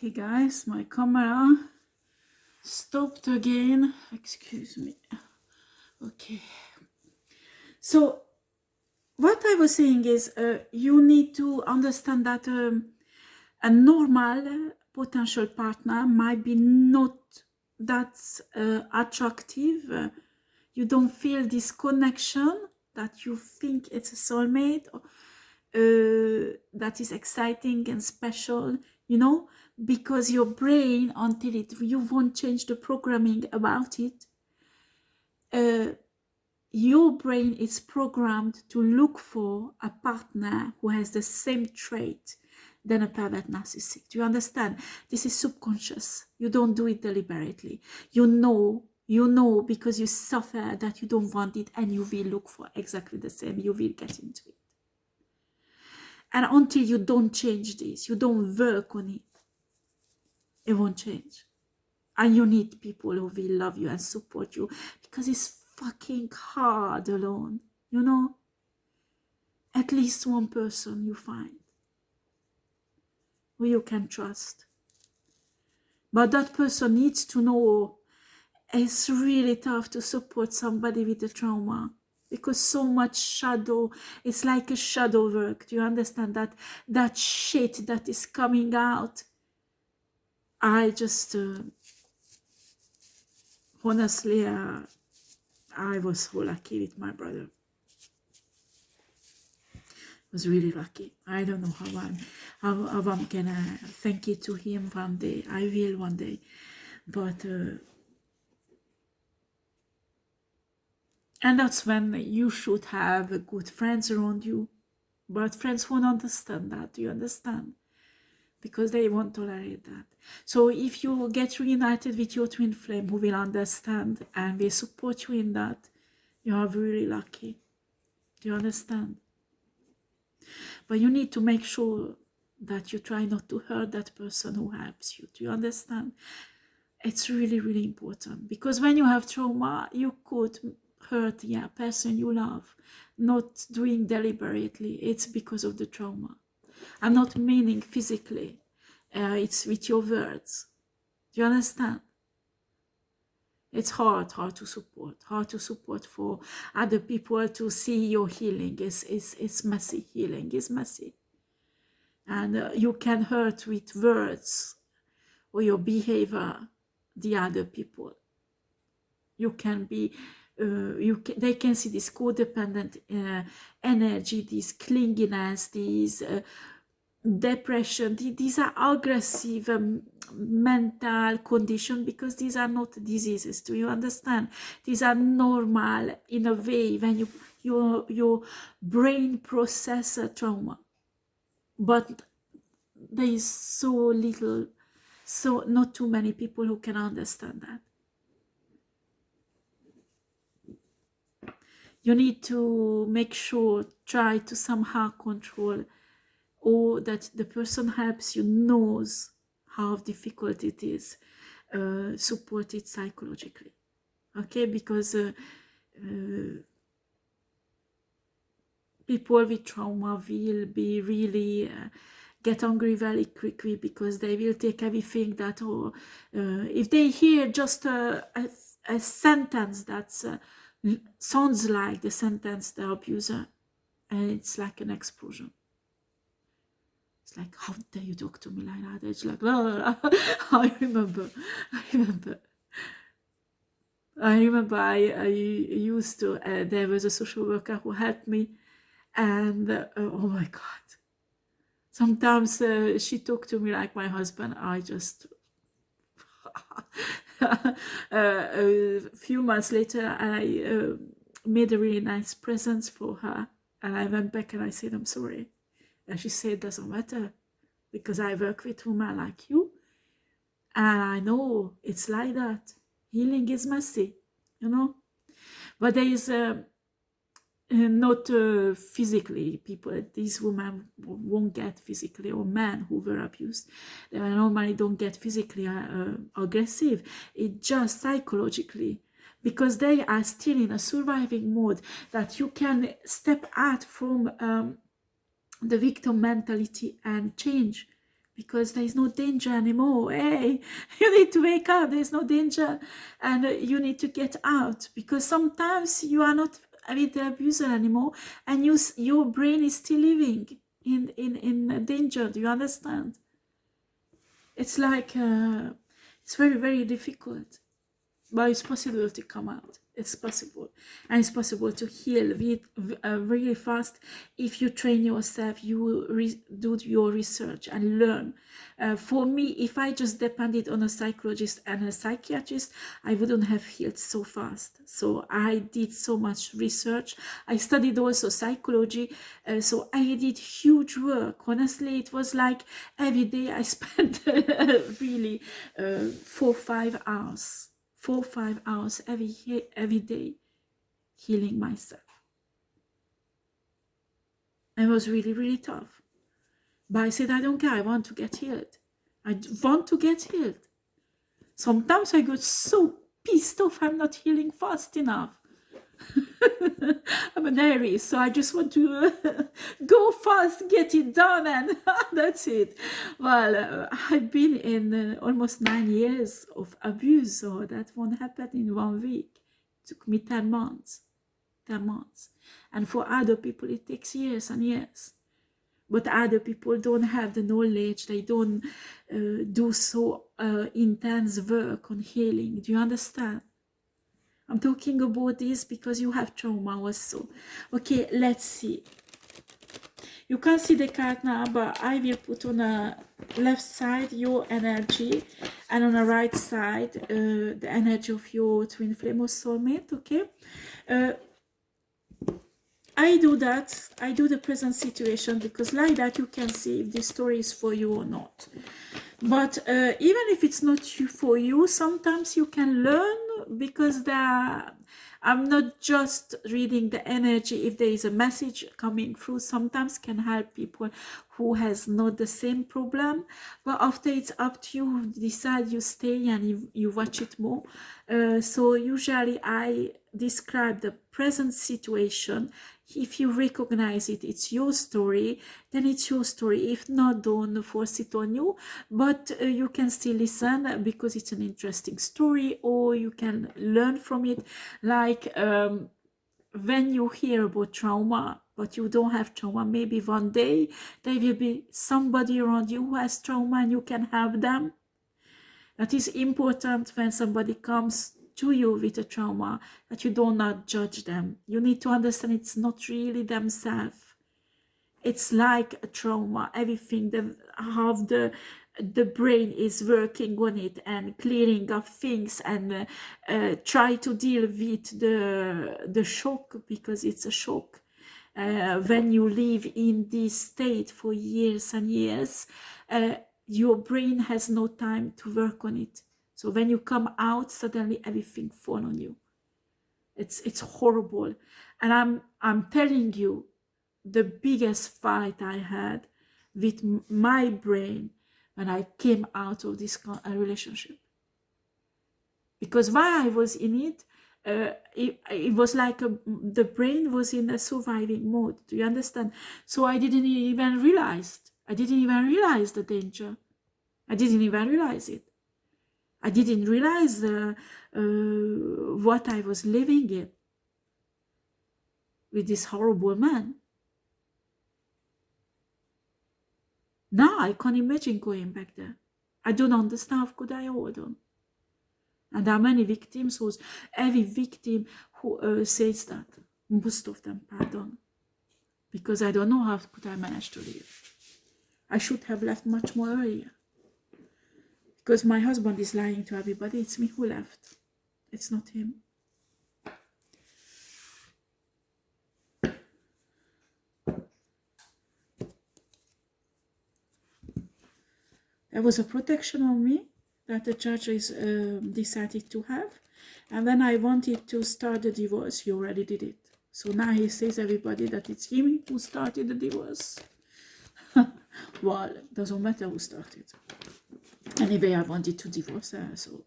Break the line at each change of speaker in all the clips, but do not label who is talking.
Okay guys, my camera stopped again. Excuse me. Okay. So what I was saying is you need to understand that a normal potential partner might be not that attractive. You don't feel this connection that you think it's a soulmate, or, that is exciting and special, you know, because your brain, until you won't change the programming about it, your brain is programmed to look for a partner who has the same trait than a pervert narcissist. Do you understand? This is subconscious. You don't do it deliberately. You know because you suffer that you don't want it, and you will look for exactly the same. You will get into it. And until you don't change this, you don't work on it, it won't change. And you need people who will love you and support you, because it's fucking hard alone, you know. At least one person you find who you can trust. But that person needs to know it's really tough to support somebody with a trauma, because so much shadow, it's like a shadow work. Do you understand that shit that is coming out? I just honestly, I was so lucky with my brother. I was really lucky. I don't know how I'm gonna thank it to him one day. I will one day, but and that's when you should have good friends around you. But friends won't understand that. Do you understand? Because they won't tolerate that. So if you get reunited with your twin flame who will understand and will support you in that, you are really lucky. Do you understand? But you need to make sure that you try not to hurt that person who helps you. Do you understand? It's really, really important, because when you have trauma, you could hurt the person you love, not doing deliberately. It's because of the trauma. I'm not meaning physically. It's with your words. Do you understand? It's hard to support for other people to see your healing. It's messy. Healing is messy. And you can hurt with words or your behavior the other people. You can be, they can see this codependent energy, this clinginess, this depression. These are aggressive mental condition, because these are not diseases. Do you understand? These are normal in a way when your brain process a trauma. But there is so little, so not too many people who can understand that. You need to make sure, try to somehow control, or that the person helps you knows how difficult it is, support it psychologically. Okay, because people with trauma will be really get angry very quickly, because they will take everything that, or if they hear just a sentence that sounds like the sentence the abuser, and it's like an explosion. It's like, how dare you talk to me like that? It's like, I remember I used to, there was a social worker who helped me, and oh my God, sometimes she talked to me like my husband. I just a few months later, I made a really nice present for her, and I went back and I said, I'm sorry. And she said, doesn't matter, because I work with women like you, and I know it's like that. Healing is messy, you know. But there is not physically people. These women won't get physically, or men who were abused, they normally don't get physically aggressive. It's just psychologically, because they are still in a surviving mode, that you can step out from the victim mentality and change because there is no danger anymore. Hey, you need to wake up, there's no danger, and you need to get out, because sometimes you are not with the abuser anymore, and your brain is still living in danger. Do you understand? It's like it's very, very difficult, but it's possible to come out. It's possible, and it's possible to heal really fast if you train yourself. You will do your research and learn. For me, if I just depended on a psychologist and a psychiatrist, I wouldn't have healed so fast. So I did so much research. I studied also psychology, so I did huge work. Honestly, it was like every day I spent really 4 or 5 hours. 4 or 5 hours every day healing myself. It was really, really tough. But I said, I don't care. I want to get healed. I want to get healed. Sometimes I get so pissed off I'm not healing fast enough. I'm an Aries, so I just want to go fast, get it done, and that's it. Well, I've been in almost 9 years of abuse, so that won't happen in 1 week. It took me 10 months. 10 months. And for other people, it takes years and years. But other people don't have the knowledge. They don't do so intense work on healing. Do you understand? I'm talking about this because you have trauma also. Okay, let's see. You can see the card now, but I will put on the left side your energy, and on the right side the energy of your twin flame or soulmate. Okay, I do that. I do the present situation because like that you can see if this story is for you or not. But even if it's not for you, sometimes you can learn, because I'm not just reading the energy. If there is a message coming through, sometimes can help people who has not the same problem. But after, it's up to you. Decide you stay and you watch it more. So usually I describe the present situation. If you recognize it, it's your story, then it's your story. If not, don't force it on you, but you can still listen because it's an interesting story, or you can learn from it. Like when you hear about trauma, but you don't have trauma, maybe one day there will be somebody around you who has trauma and you can help them. That is important when somebody comes to you with a trauma, that you do not judge them. You need to understand it's not really themselves. It's like a trauma. Everything, how the brain is working on it and clearing up things, and try to deal with the shock, because it's a shock. When you live in this state for years and years, your brain has no time to work on it. So when you come out, suddenly everything falls on you. It's horrible. And I'm telling you, the biggest fight I had with my brain when I came out of this relationship. Because while I was in it, it was like the brain was in a surviving mode. Do you understand? So I didn't even realize the danger. I didn't even realize it. I didn't realize what I was living in with this horrible man. Now I can't imagine going back there. I don't understand how could I hold on. And there are many victims who, every victim who says that, most of them, pardon, because I don't know how could I manage to live. I should have left much more earlier. Because my husband is lying to everybody. It's me who left. It's not him. There was a protection on me that the judges decided to have. And when I wanted to start the divorce, he already did it. So now he says everybody that it's him who started the divorce. Well, it doesn't matter who started. Anyway, I wanted to divorce her, so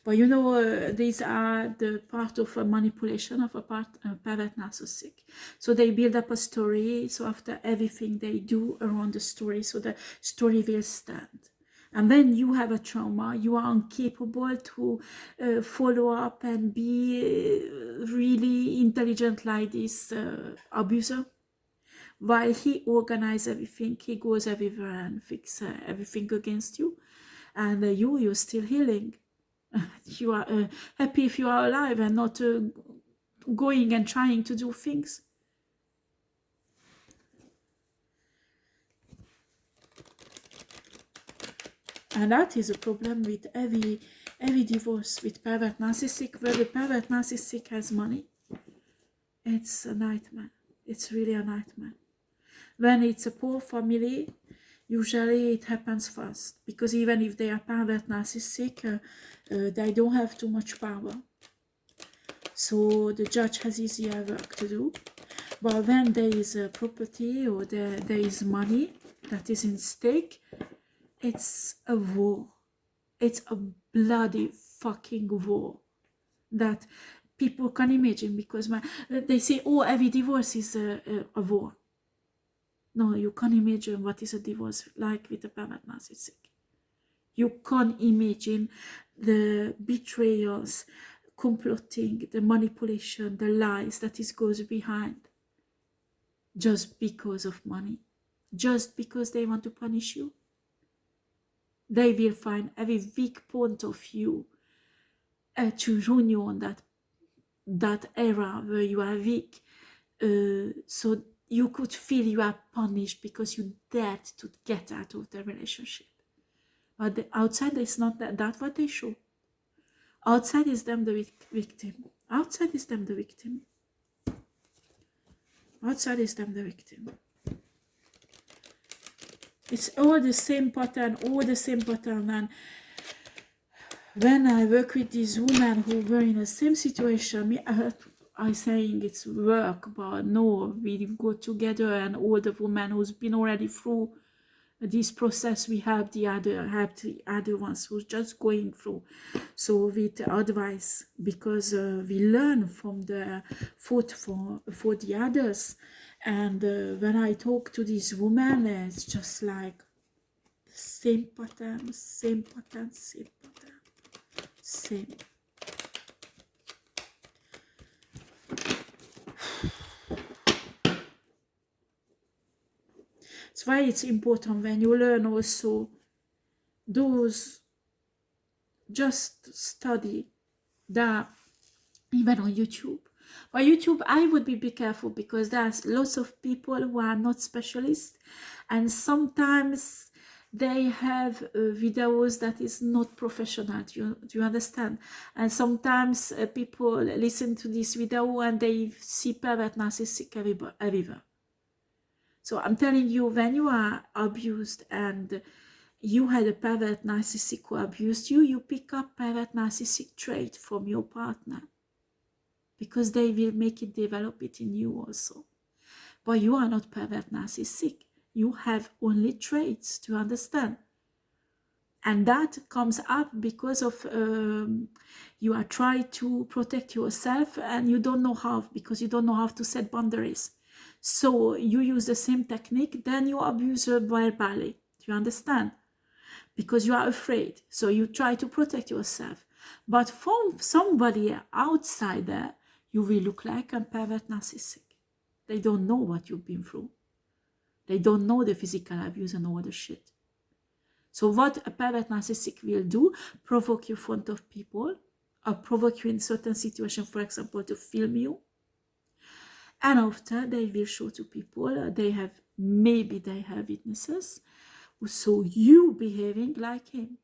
But you know, these are the part of a manipulation of a pervert narcissistic. So they build up a story. So after everything they do around the story, so the story will stand. And then you have a trauma. You are incapable to follow up and be really intelligent like this abuser. While he organizes everything, he goes everywhere and fix everything against you. And you're still healing. You are happy if you are alive and not going and trying to do things. And that is a problem with every divorce with pervert narcissistic, where the pervert narcissistic has money. It's a nightmare. It's really a nightmare. When it's a poor family, usually it happens fast, because even if they are pervert narcissistic, they don't have too much power. So the judge has easier work to do. But when there is a property or there is money that is in stake, it's a war. It's a bloody fucking war that people can imagine, because they say, oh, every divorce is a war. No, you can't imagine what is a divorce like with a pervert narcissistic. You can't imagine the betrayals, comploting, the manipulation, the lies that goes behind, just because of money, just because they want to punish you. They will find every weak point of you to ruin you on that era where you are weak, so you could feel you are punished because you dared to get out of the relationship. But the outside is not that what they show. Outside is them the victim. Outside is them the victim. Outside is them the victim. It's all the same pattern, and when I work with these women who were in the same situation, I'm saying it's work, but no, we go together, and all the women who's been already through this process, we have the other ones who's just going through. So with advice, because we learn from the fault for the others. And when I talk to these women, it's just like same pattern. That's why it's important when you learn also those, just study that, even on YouTube. But YouTube, I would be careful, because there's lots of people who are not specialists, and sometimes they have videos that is not professional. Do you understand? And sometimes people listen to this video and they see pervert narcissistic everywhere. So I'm telling you, when you are abused and you had a pervert narcissistic who abused you, you pick up pervert narcissistic trait from your partner, because they will make it, develop it in you also. But you are not pervert narcissistic. You have only traits, to understand. And that comes up because of you are trying to protect yourself, and you don't know how, because you don't know how to set boundaries. So you use the same technique, then you abuse her verbally. Do you understand? Because you are afraid. So you try to protect yourself. But from somebody outside there, you will look like a pervert narcissistic. They don't know what you've been through. They don't know the physical abuse and all the shit. So what a pervert narcissistic will do, provoke you in front of people, or provoke you in certain situations, for example, to film you. And after, they will show to people, maybe they have witnesses, who saw you behaving like him.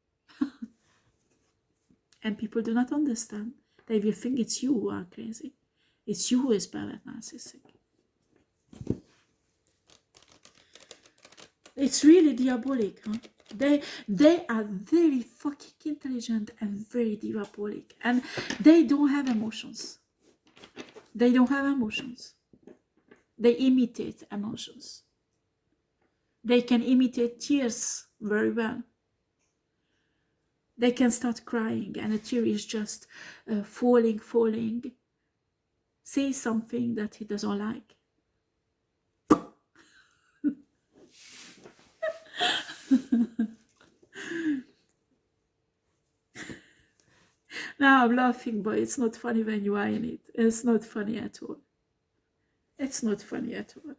And people do not understand. They will think it's you who are crazy. It's you who is pervert narcissistic. It's really diabolic, huh? They are very fucking intelligent and very diabolic. And they don't have emotions. They don't have emotions. They imitate emotions. They can imitate tears very well. They can start crying and a tear is just falling. Say something that he doesn't like. Now I'm laughing, but it's not funny when you are in it. It's not funny at all. It's not funny at all.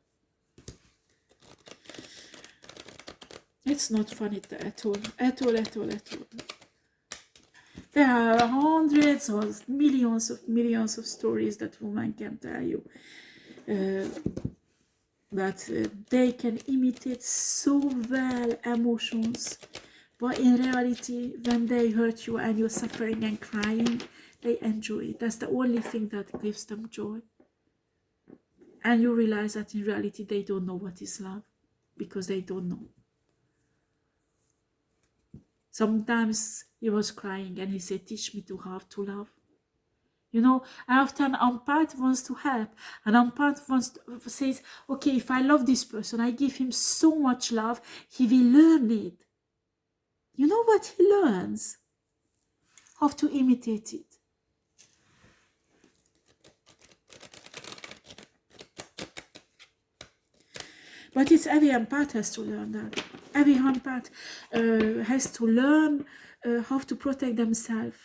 It's not funny at all. At all. There are hundreds or millions of stories that women can tell you. That they can imitate so well emotions. But in reality, when they hurt you and you're suffering and crying, they enjoy it. That's the only thing that gives them joy. And you realize that in reality, they don't know what is love. Because they don't know. Sometimes he was crying and he said, teach me to how to love. You know, often empath wants to help. An empath says, okay, if I love this person, I give him so much love, he will learn it. You know what he learns? How to imitate it. But it's every empath has to learn that. Every empath has to learn how to protect themselves,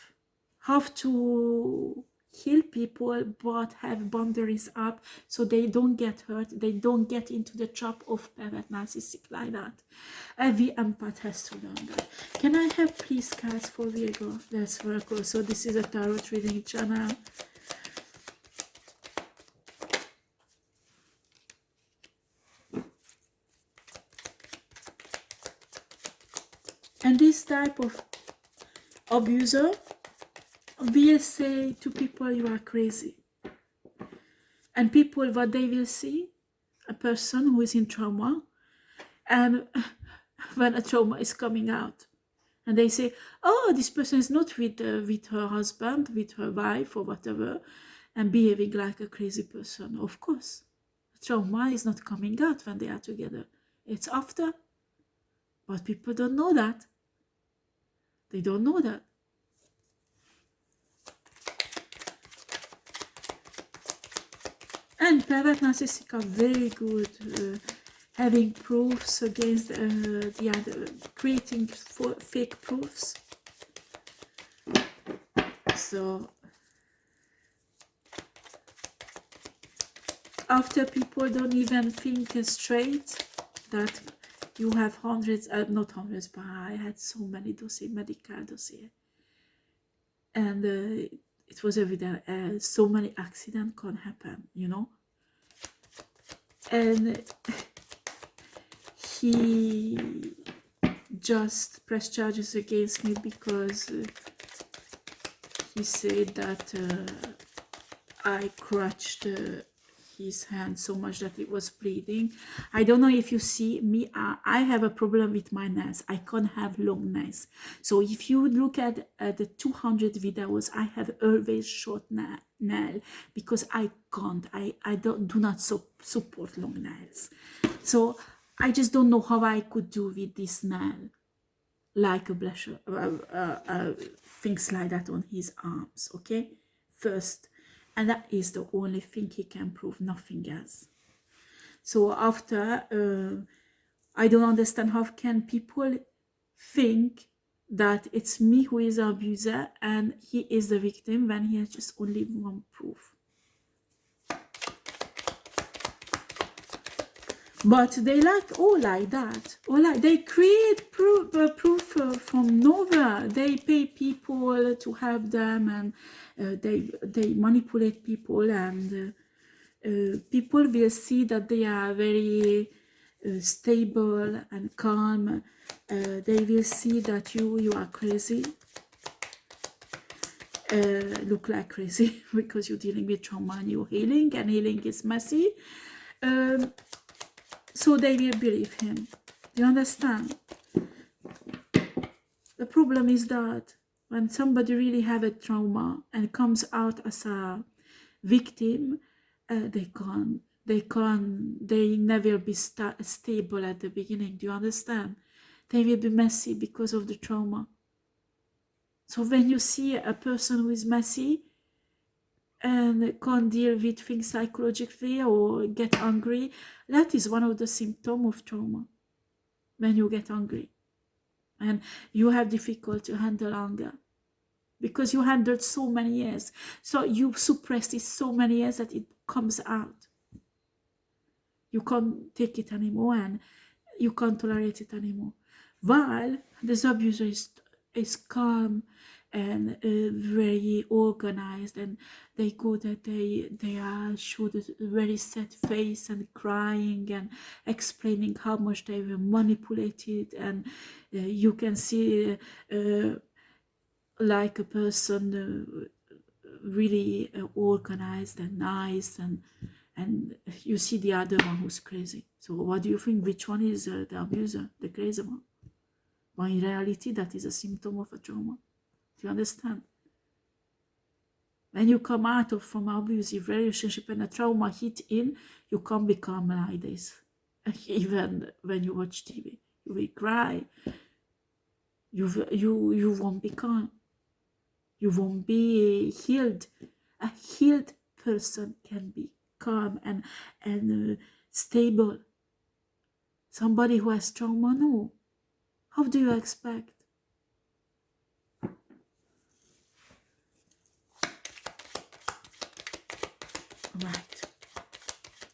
how to heal people, but have boundaries up so they don't get hurt, they don't get into the trap of pervert narcissistic like that. Every empath has to learn that. Can I have please cards for Virgo? That's Virgo. So this is a tarot reading channel. And this type of abuser will say to people, you are crazy. And people, what they will see, a person who is in trauma, and when a trauma is coming out, and they say, oh, this person is not with her husband, with her wife, or whatever, and behaving like a crazy person. Of course, trauma is not coming out when they are together. It's after. But people don't know that. They don't know that. And pervert narcissists are very good having proofs against the other, creating fake proofs. So after people don't even think straight, that you have hundreds, not hundreds, but I had so many dossiers, medical dossiers. And it was evident, so many accidents can happen, you know. And he just pressed charges against me because he said that I crushed his hand so much that it was bleeding. I don't know if you see me, I have a problem with my nails. I can't have long nails. So if you look at the 200 videos, I have always short nail because I can't, I do not support long nails. So I just don't know how I could do with this nail, like a blusher, things like that on his arms, okay? First. And that is the only thing he can prove, nothing else. So after, I don't understand how can people think that it's me who is the abuser and he is the victim when he has just only one proof. But they like all like that. All like they create proof from nowhere. They pay people to help them, and they manipulate people, and people will see that they are very stable and calm. They will see that you are crazy. Look like crazy because you're dealing with trauma and you're healing, and healing is messy. So they will believe him. Do you understand? The problem is that when somebody really have a trauma and comes out as a victim, they never be stable at the beginning. Do you understand? They will be messy because of the trauma. So when you see a person who is messy and can't deal with things psychologically or get angry, that is one of the symptoms of trauma. When you get angry and you have difficulty to handle anger because you handled so many years, so you suppressed it so many years that it comes out. You can't take it anymore and you can't tolerate it anymore. While this abuser is calm and very organized, and they go that they are showed a very sad face and crying and explaining how much they were manipulated, and you can see like a person really organized and nice, and you see the other one who's crazy. So what do you think? Which one is the abuser, the crazy one? But in reality, that is a symptom of a trauma. Do you understand? When you come out of from abusive relationship and a trauma hit in, you can't become like this. Even when you watch TV, you will cry. You won't be calm. You won't be healed. A healed person can be calm and stable. Somebody who has trauma, no. How do you expect? Right.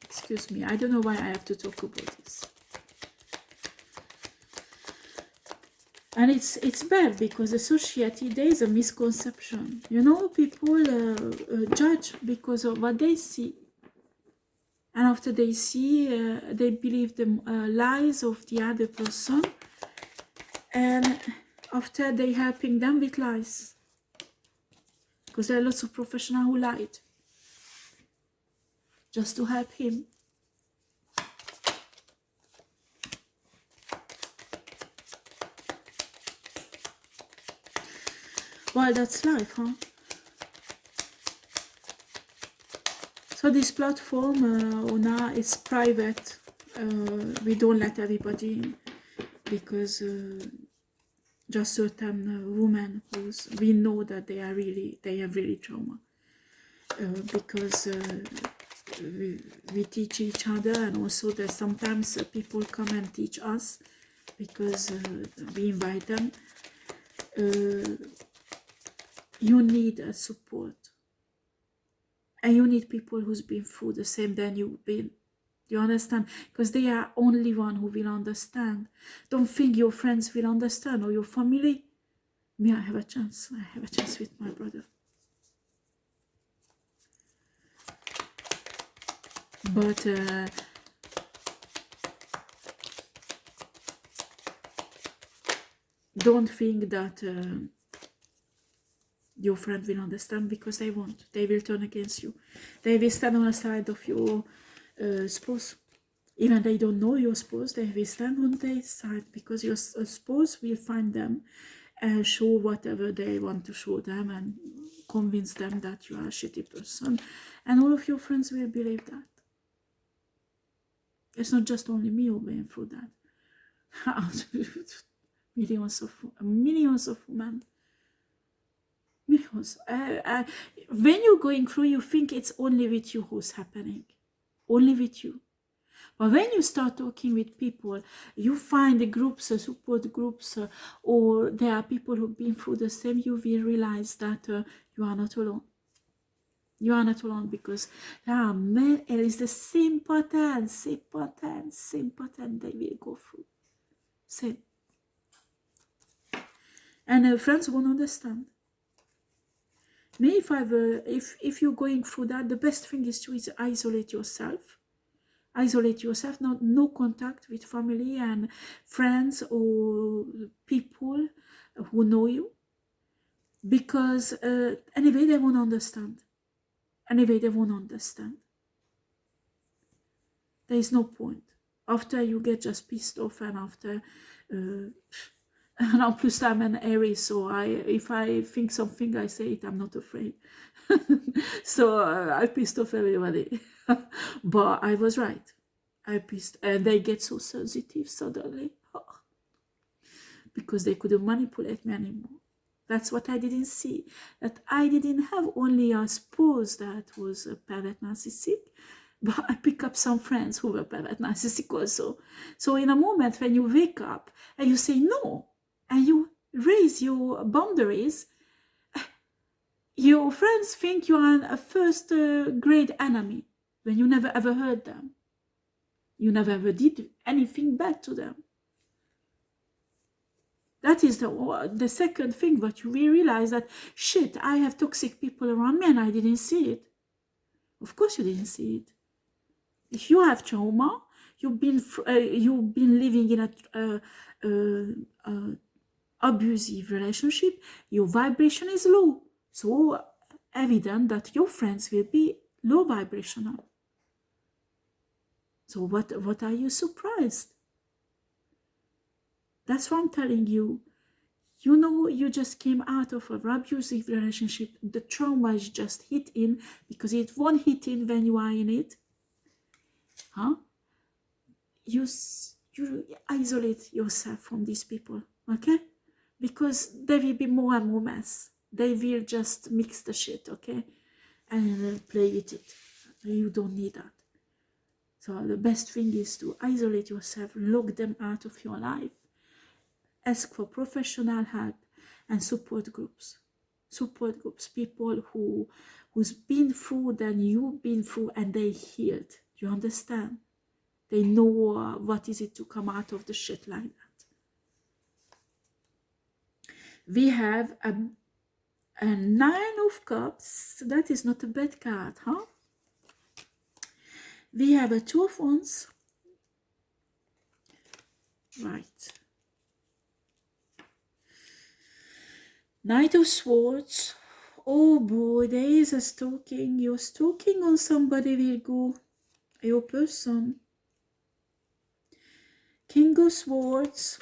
Excuse me. I don't know why I have to talk about this. And it's bad because the society, there is a misconception. You know, people judge because of what they see. And after they see, they believe the lies of the other person. And after they helping them with lies. Because there are lots of professionals who lied. Just to help him. Well, that's life, huh? So this platform, Ona, is private. We don't let everybody in because just certain women who's we know that they have really trauma. Because we teach each other, and also that sometimes people come and teach us because we invite them. You need a support, and you need people who's been through the same than you've been. You understand? Because they are only one who will understand. Don't think your friends will understand or your family. Me, I have a chance. I have a chance with my brother. But don't think that your friend will understand, because they won't. They will turn against you. They will stand on the side of your spouse. Even they don't know your spouse, they will stand on their side, because your spouse will find them and show whatever they want to show them and convince them that you are a shitty person. And all of your friends will believe that. It's not just only me who went through that. millions of women. Millions. When you're going through, you think it's only with you who's happening. Only with you. But when you start talking with people, you find the groups, support groups, or there are people who've been through the same, you will realize that you are not alone. You are not alone, because men, it is the same pattern they will go through. Same. And friends won't understand. Me, if you're going through that, the best thing is to isolate yourself. Isolate yourself, no contact with family and friends or people who know you, because anyway they won't understand. There is no point. After you get just pissed off, and after and plus I'm an Aries, so if I think something, I say it. I'm not afraid. So I pissed off everybody. But I was right. I pissed, and they get so sensitive suddenly because they couldn't manipulate me anymore. That's what I didn't see. That I didn't have only a spouse that was a pervert narcissistic, but I pick up some friends who were pervert narcissistic also. So in a moment when you wake up and you say no, and you raise your boundaries, your friends think you are a first grade enemy when you never ever heard them. You never ever did anything bad to them. That is the second thing, but you will realize that, shit, I have toxic people around me and I didn't see it. Of course you didn't see it. If you have trauma, you've been living in a abusive relationship, your vibration is low. So evident that your friends will be low vibrational. So what are you surprised? That's what I'm telling you. You know, you just came out of an abusive relationship. The trauma is just hit in, because it won't hit in when you are in it. Huh? You isolate yourself from these people, okay? Because there will be more and more mess. They will just mix the shit, okay? And play with it. You don't need that. So the best thing is to isolate yourself, lock them out of your life. Ask for professional help and support groups. Support groups, people who's been through than you've been through and they healed. Do you understand? They know what is it to come out of the shit like that. We have a 9 of Cups. That is not a bad card, huh? We have a 2 of Wands. Right. Knight of Swords. Oh boy, there is a stalking. You're stalking on somebody, Virgo. Your person. King of Swords.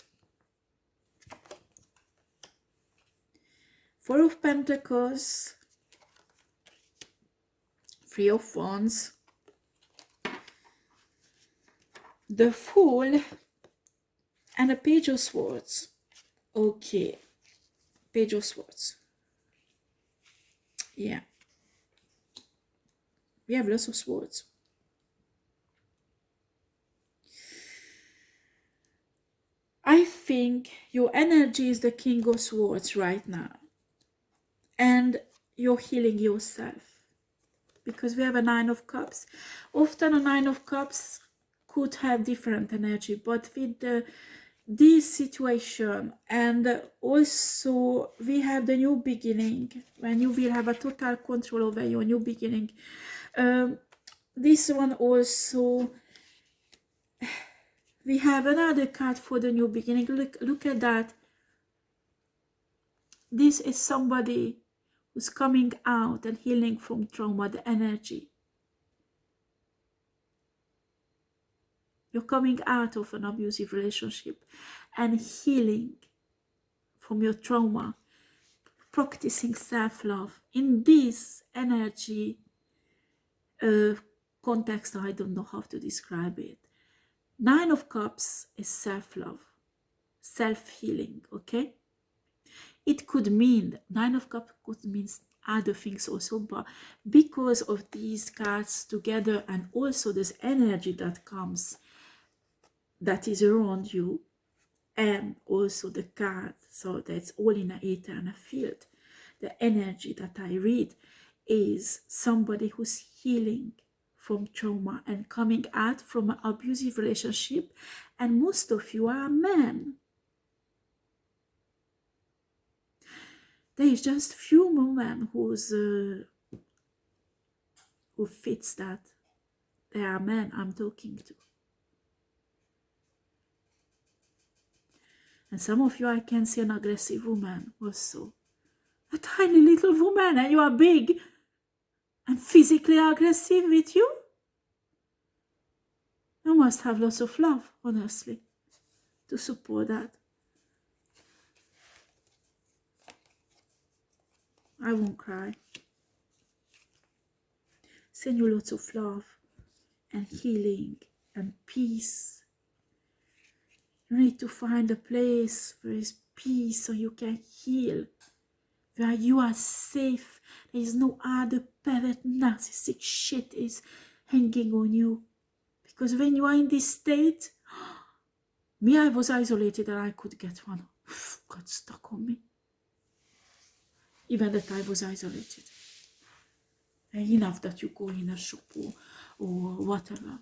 4 of Pentacles. 3 of Wands. The Fool. And a Page of Swords. Okay. Page of Swords. Yeah. We have lots of swords. I think your energy is the King of Swords right now. And you're healing yourself. Because we have a 9 of Cups. Often a 9 of Cups could have different energy. But with this situation, and also we have the new beginning. When you will have a total control over your new beginning. This one also... We have another card for the new beginning. Look at that. This is somebody who's coming out and healing from trauma, the energy. You're coming out of an abusive relationship and healing from your trauma, practicing self-love. In this energy context, I don't know how to describe it. 9 of Cups is self-love, self-healing, okay? It could mean, 9 of Cups could mean other things also, but because of these cards together and also this energy that comes, that is around you, and also the cards, so that's all in an eternal field. The energy that I read is somebody who's healing from trauma and coming out from an abusive relationship, and most of you are men. There is just few women who fits that. They are men I'm talking to. And some of you, I can see an aggressive woman also. A tiny little woman, and you are big and physically aggressive with you. You must have lots of love, honestly, to support that. I won't cry. Send you lots of love and healing and peace. You need to find a place where there is peace so you can heal. where you are safe. There is no other pervert narcissistic shit is hanging on you. Because when you are in this state, me, I was isolated and I could get one. Got stuck on me. Even that I was isolated. And enough that you go in a shop or whatever.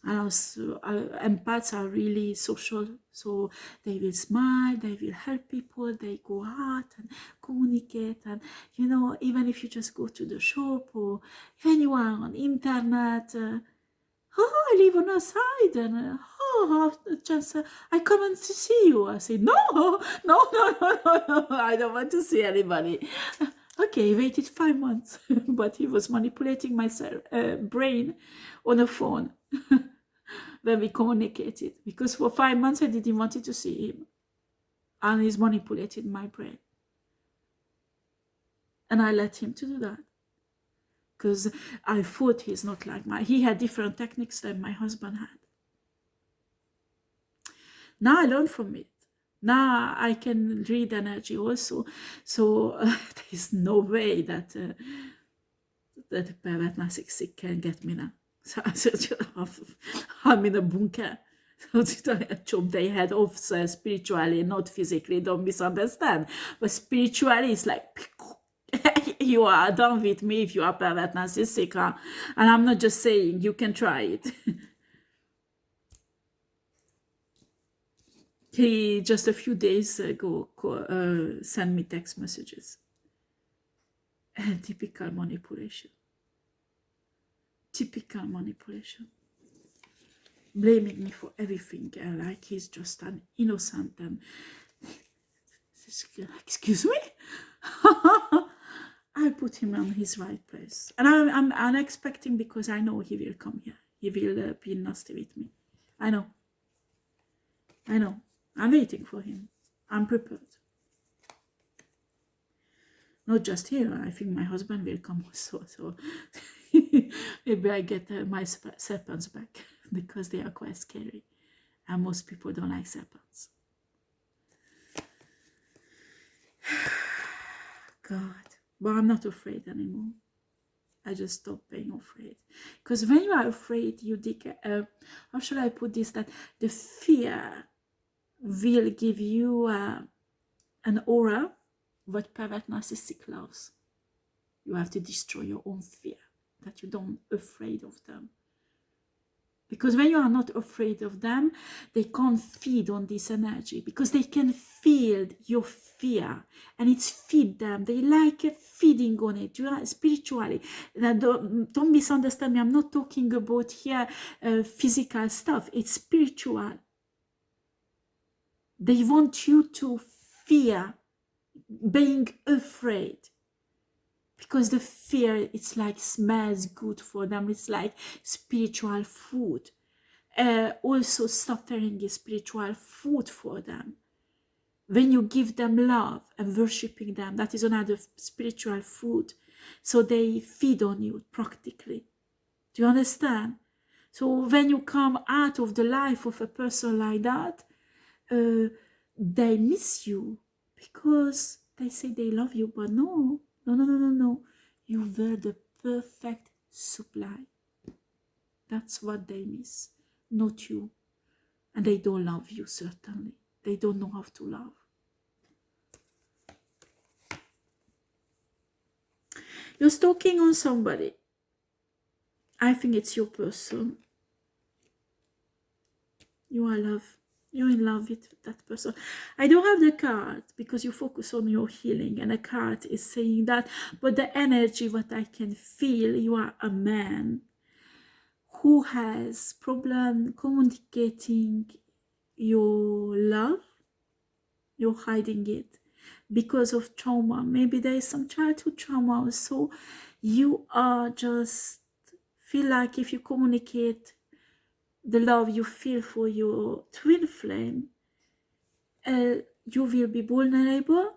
And also, empaths are really social, so they will smile, they will help people, they go out and communicate. And you know, even if you just go to the shop or when you are on internet, oh, I live on a side, and just I come and see you. I say, no, I don't want to see anybody. Okay, he waited 5 months, but he was manipulating my brain on a phone when we communicated, because for 5 months I didn't want to see him, and he's manipulated my brain, and I let him to do that. Because I thought he's not like he had different techniques than my husband had. Now I learn from it. Now I can read energy also. So there's no way that that the pervert narcissist can get me now. So I'm in a bunker. So I chop their head off spiritually, not physically. Don't misunderstand. But spiritually, it's like, you are done with me if you are pervert narcissistic, huh? And I'm not just saying, you can try it. He just a few days ago sent me text messages. And typical manipulation. Typical manipulation. Blaming me for everything, like he's just an innocent and excuse me. I put him on his right place, and I'm expecting, because I know he will come here. He will be nasty with me. I know. I'm waiting for him. I'm prepared. Not just here. I think my husband will come also. So maybe I get my serpents back, because they are quite scary, and most people don't like serpents. God. But I'm not afraid anymore. I just stopped being afraid. Because when you are afraid, you dig, how shall I put this, that the fear will give you an aura, what pervert narcissistic loves. You have to destroy your own fear, that you don't afraid of them. Because when you are not afraid of them, they can't feed on this energy, because they can feel your fear and it's feed them. They like feeding on it, you know, spiritually. Now, don't misunderstand me. I'm not talking about here physical stuff. It's spiritual. They want you to fear being afraid. Because the fear, it's like smells good for them. It's like spiritual food. Also suffering is spiritual food for them. When you give them love and worshipping them, that is another spiritual food. So they feed on you practically. Do you understand? So when you come out of the life of a person like that, they miss you, because they say they love you, but no. You were the perfect supply. That's what they miss, not you. And they don't love you, certainly. They don't know how to love. You're stalking on somebody. I think it's your person. You're in love with that person. I don't have the card, because you focus on your healing, and a card is saying that, but the energy, what I can feel, you are a man who has problem communicating your love. You're hiding it because of trauma. Maybe there is some childhood trauma, so you are just feel like if you communicate the love you feel for your twin flame, you will be vulnerable,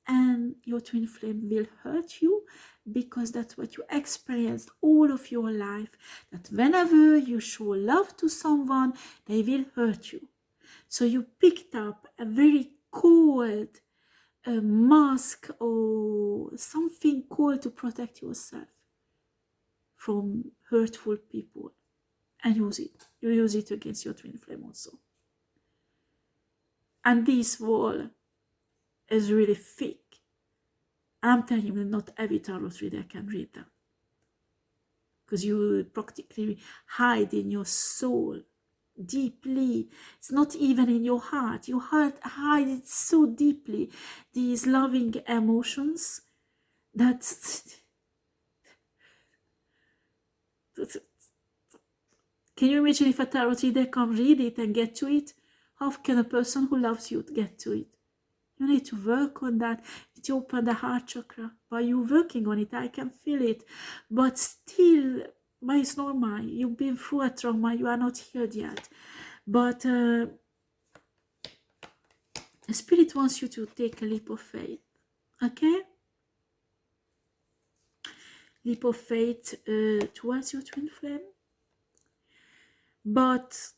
and your twin flame will hurt you, because that's what you experienced all of your life, that whenever you show love to someone, they will hurt you. So you picked up a very cold a mask or something cool to protect yourself from hurtful people, and use it. You use it against your twin flame also. And this wall is really thick. I'm telling you, not every tarot reader can read that, because you practically hide in your soul deeply. It's not even in your heart. Your heart hides it so deeply, these loving emotions that can you imagine if a tarot reader can read it and get to it? How can a person who loves you get to it? You need to work on that. To open the heart chakra. By you working on it, I can feel it. But still, but it's normal. You've been through a trauma. You are not healed yet. But Spirit wants you to take a leap of faith. Okay? Leap of faith towards your twin flame. But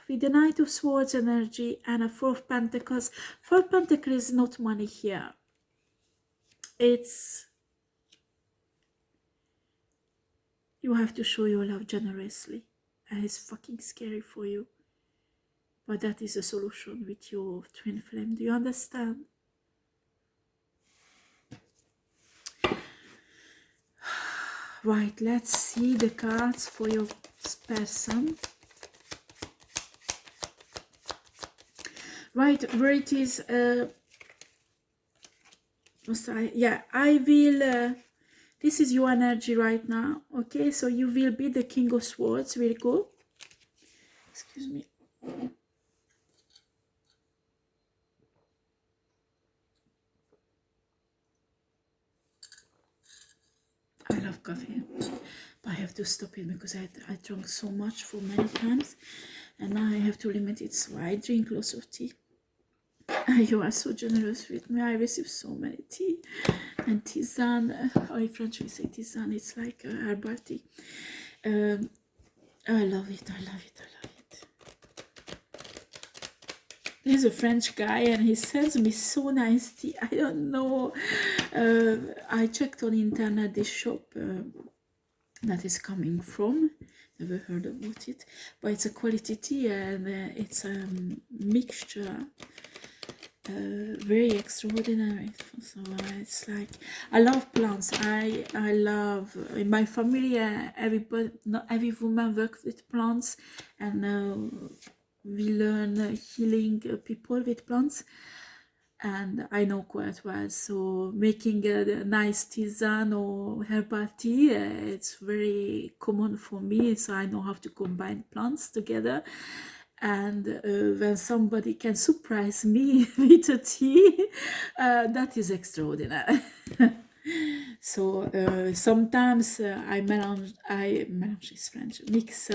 with the Knight of Swords energy and a Four of Pentacles. Four of Pentacles is not money here. It's you have to show your love generously. And it's fucking scary for you. But that is a solution with your twin flame. Do you understand? Right, let's see the cards for your person. Right, where it is, yeah, I will, this is your energy right now, okay? So you will be the King of Swords, Virgo. Excuse me. I love coffee, but I have to stop it because I drank so much for many times, and now I have to limit it, so I drink lots of tea. You are so generous with me. I receive so many tea and tisane. Oh, in French we say tisane. It's like herbal tea. I love it. I love it. I love it. There's a French guy and he sends me so nice tea. I don't know. I checked on internet this shop that is coming from. Never heard about it, but it's a quality tea and it's a mixture. Very extraordinary. So it's like I love plants. I love in my family. Everybody, not every woman works with plants, and we learn healing people with plants. And I know quite well. So making a nice tisane or herbal tea, it's very common for me. So I know how to combine plants together. And when somebody can surprise me with a tea, that is extraordinary. So sometimes I mélange is French, mix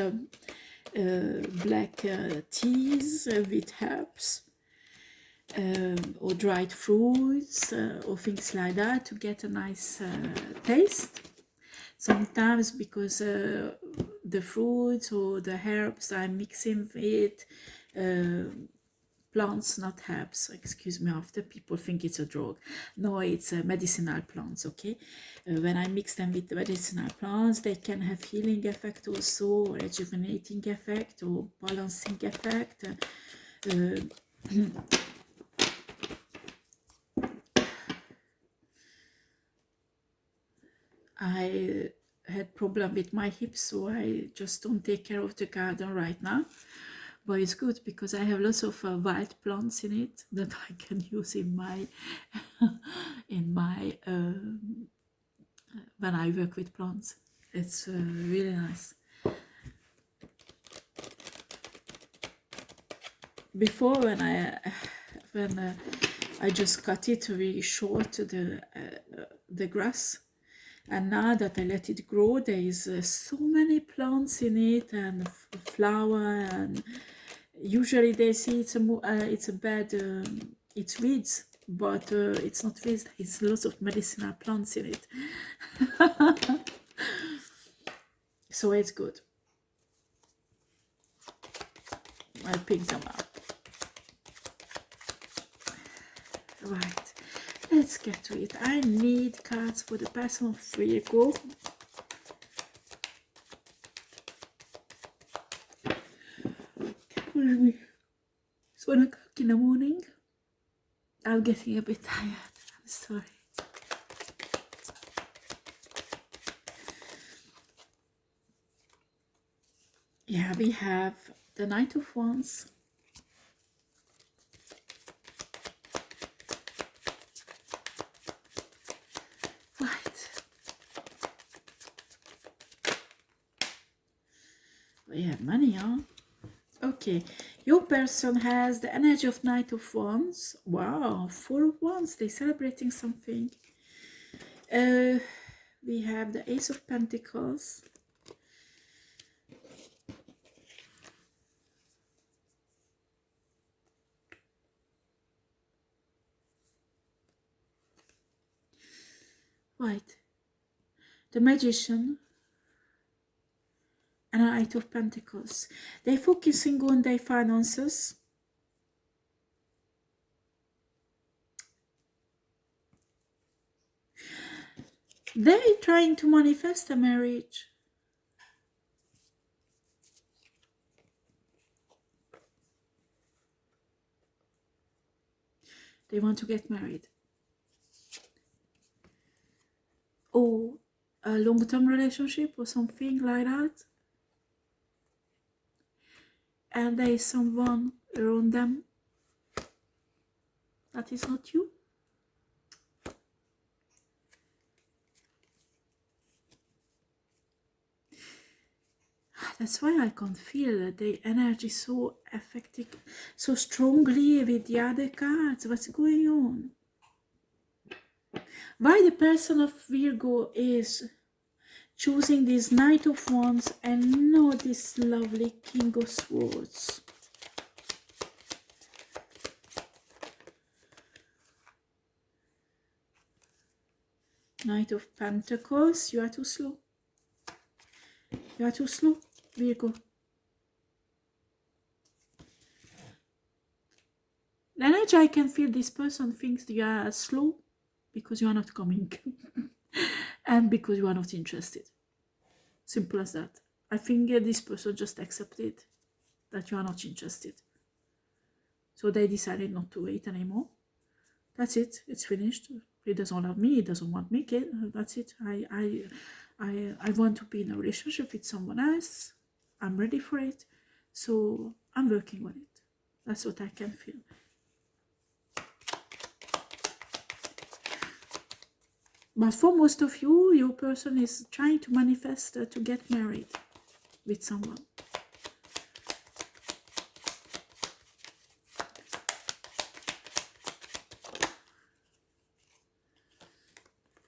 black teas with herbs or dried fruits or things like that to get a nice taste. Sometimes because the fruits or the herbs I'm mixing with plants, not herbs, excuse me, after people think it's a drug. No, it's medicinal plants, okay? When I mix them with the medicinal plants, they can have healing effect also, rejuvenating effect or balancing effect. I had problem with my hips, so I just don't take care of the garden right now. But it's good because I have lots of wild plants in it that I can use in my when I work with plants. It's really nice. Before, when I just cut it really short, the grass. And now that I let it grow, there is so many plants in it and flower, and usually they see it's a bed, it's weeds, but it's not weeds. It's lots of medicinal plants in it. So it's good. I pick them up. Right, let's get to it. I need cards for the person of Virgo. It's 1 o'clock in the morning. I'm getting a bit tired. I'm sorry. Yeah, we have the Knight of Wands. Right. We have money, huh? Okay, your person has the energy of Knight of Wands. Wow, 4 of Wands. They're celebrating something. We have the Ace of Pentacles. Right. The Magician. And an Knight of Pentacles. They're focusing on their finances. They're trying to manifest a marriage. They want to get married. Or a long-term relationship or something like that. And there is someone around them that is not you. That's why I can feel the energy so affecting, so strongly with the other cards. What's going on? Why the person of Virgo is choosing this Knight of Wands and not this lovely King of Swords? Knight of Pentacles. You are too slow. You are too slow, Virgo. The energy I can feel, this person thinks you are slow because you are not coming and because you are not interested. Simple as that. I think this person just accepted that you are not interested. So they decided not to wait anymore. That's it. It's finished. He doesn't love me. He doesn't want me. That's it. I want to be in a relationship with someone else. I'm ready for it. So I'm working on it. That's what I can feel. But for most of you, your person is trying to manifest to get married with someone.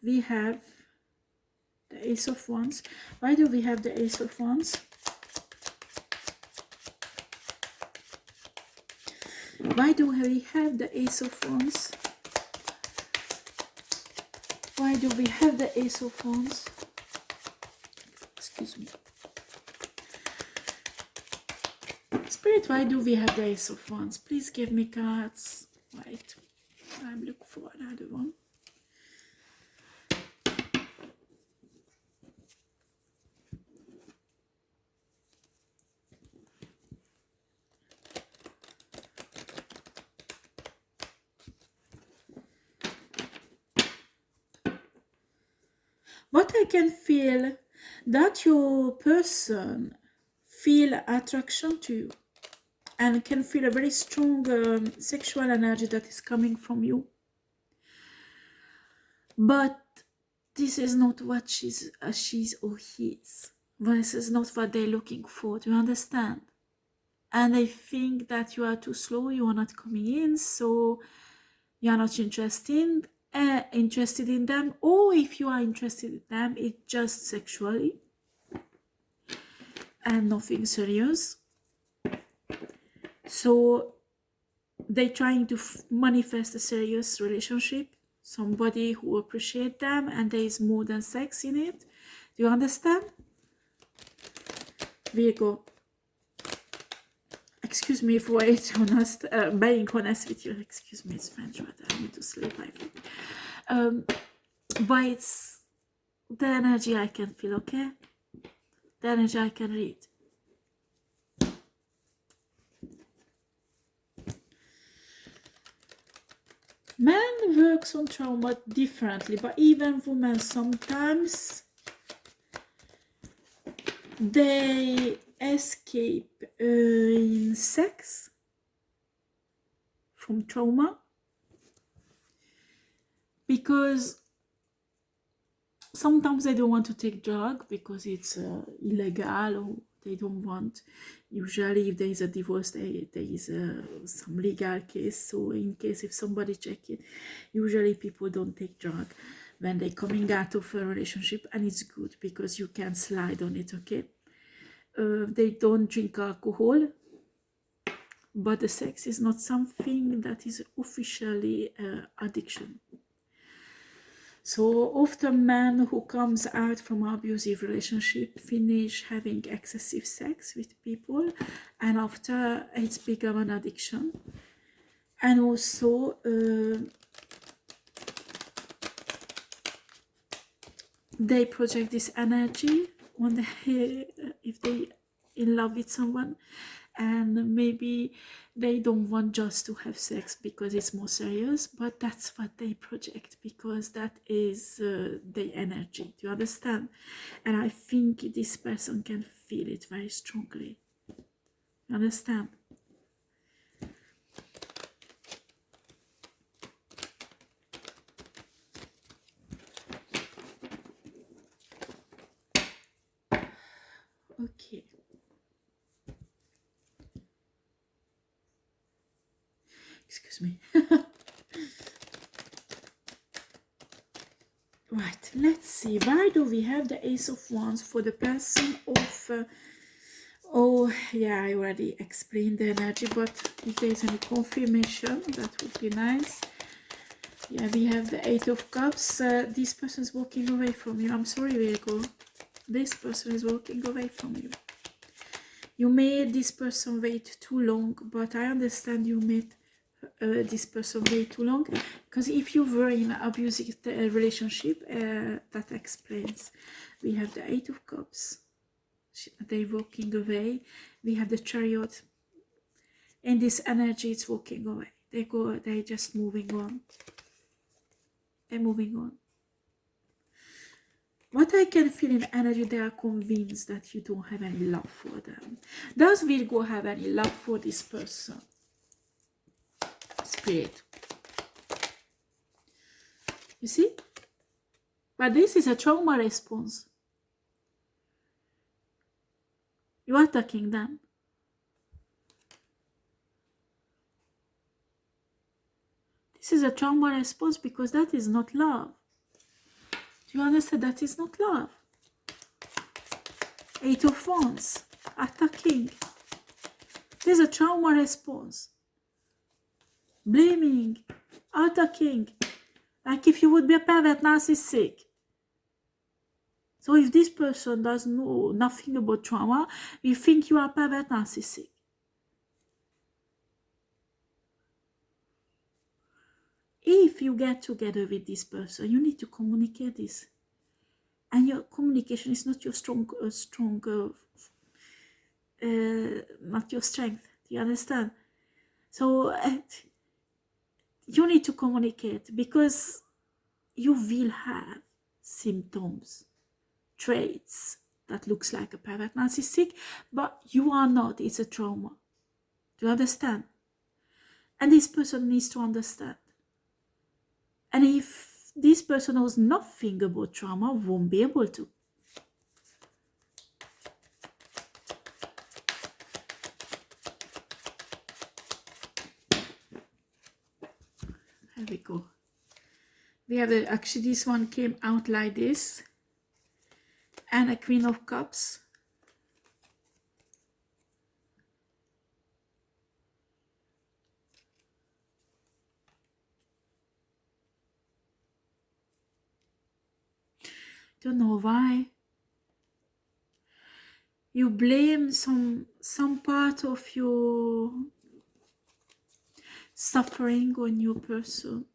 We have the Ace of Wands. Why do we have the Ace of Wands? Why do we have the Ace of Wands? Why do we have the Ace of Wands? Excuse me. Spirit, why do we have the Ace of Wands? Please give me cards. Right. I'm looking for another one. What I can feel, that your person feel attraction to you and can feel a very strong sexual energy that is coming from you. But this is not what she's or he is. This is not what they're looking for. Do you understand? And they think that you are too slow, you are not coming in, so you are not interested in them. Or if you are interested in them, it's just sexually and nothing serious. So they're trying to manifest a serious relationship, somebody who appreciates them, and there is more than sex in it. Do you understand? Virgo, I excuse me for it, honest, being honest with you. Excuse me, it's French, but I need to sleep, I think. But it's the energy I can feel, okay? The energy I can read. Man works on trauma differently, but even women sometimes they escape in sex from trauma, because sometimes they don't want to take drug because it's illegal, or they don't want. Usually if there is a divorce, there is some legal case, so in case if somebody check it, usually people don't take drug when they coming out of a relationship, and it's good because you can slide on it, okay? They don't drink alcohol, but the sex is not something that is officially addiction. So often men who comes out from abusive relationship finish having excessive sex with people, and after it's become an addiction. And also they project this energy on the if they in love with someone, and maybe they don't want just to have sex because it's more serious, but that's what they project because that is their energy. Do you understand? And I think this person can feel it very strongly. You understand? Okay. Excuse me. Right, let's see. Why do we have the Ace of Wands for the person of... oh, yeah, I already explained the energy, but if there's any confirmation, that would be nice. Yeah, we have the Eight of Cups. This person is walking away from you. I'm sorry, Virgo. This person is walking away from you. You made this person wait too long, but I understand you made this person wait too long, because if you were in an abusive relationship, that explains. We have the Eight of Cups. They're walking away. We have the Chariot, and this energy is walking away. They're just moving on. They're moving on. What I can feel in energy, they are convinced that you don't have any love for them. Does Virgo have any love for this person? Spirit. You see? But this is a trauma response. You are attacking them. This is a trauma response because that is not love. Do you understand? That is not love. Eight of Wands. Attacking. This is a trauma response. Blaming. Attacking. Like if you would be a pervert narcissistic. So if this person does know nothing about trauma, we think you are a pervert narcissistic. If you get together with this person, you need to communicate this. And your communication is not your not your strength. Do you understand? So you need to communicate, because you will have symptoms, traits that looks like a pervert narcissistic, but you are not. It's a trauma. Do you understand? And this person needs to understand. And if this person knows nothing about trauma, won't be able to. There we go. We have actually this one came out like this, and a Queen of Cups. Don't know why. You blame some part of your suffering on your person.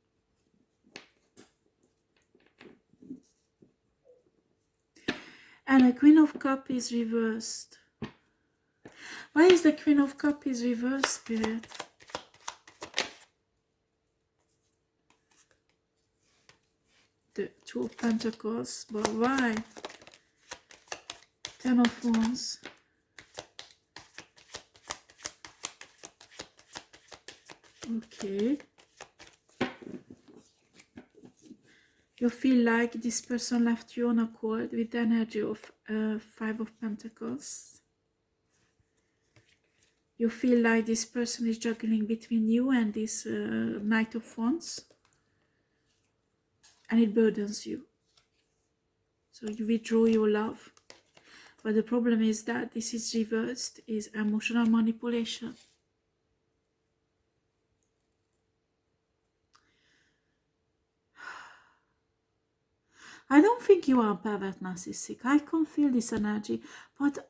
And the Queen of Cups is reversed. Why is the Queen of Cups is reversed, Spirit? The Two of Pentacles, but why? Ten of Wands. Okay. You feel like this person left you on a cold with the energy of Five of Pentacles. You feel like this person is juggling between you and this Knight of Wands. And it burdens you. So you withdraw your love. But the problem is that this is reversed, is emotional manipulation. I don't think you are a pervert narcissistic. I can feel this energy, but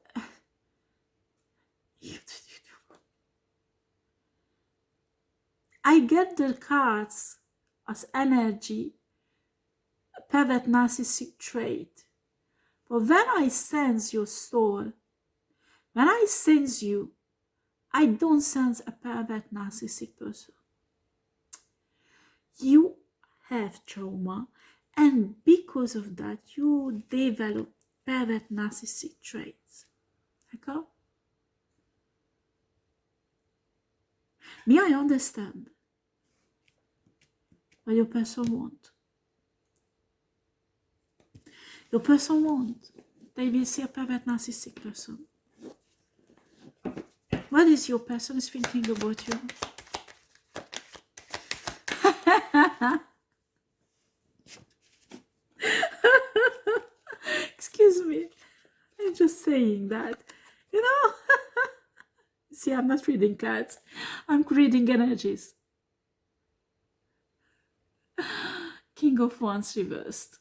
I get the cards as energy, pervert narcissistic trait. But when I sense your soul, when I sense you, I don't sense a pervert narcissistic person. You have trauma, and because of that, you develop pervert narcissistic traits. Okay? Me, I understand what your person wants. Your person wants. They will see a pervert narcissistic person. What is your person is thinking about you? Excuse me. I'm just saying that. You know? See, I'm not reading cards. I'm reading energies. King of Wands reversed.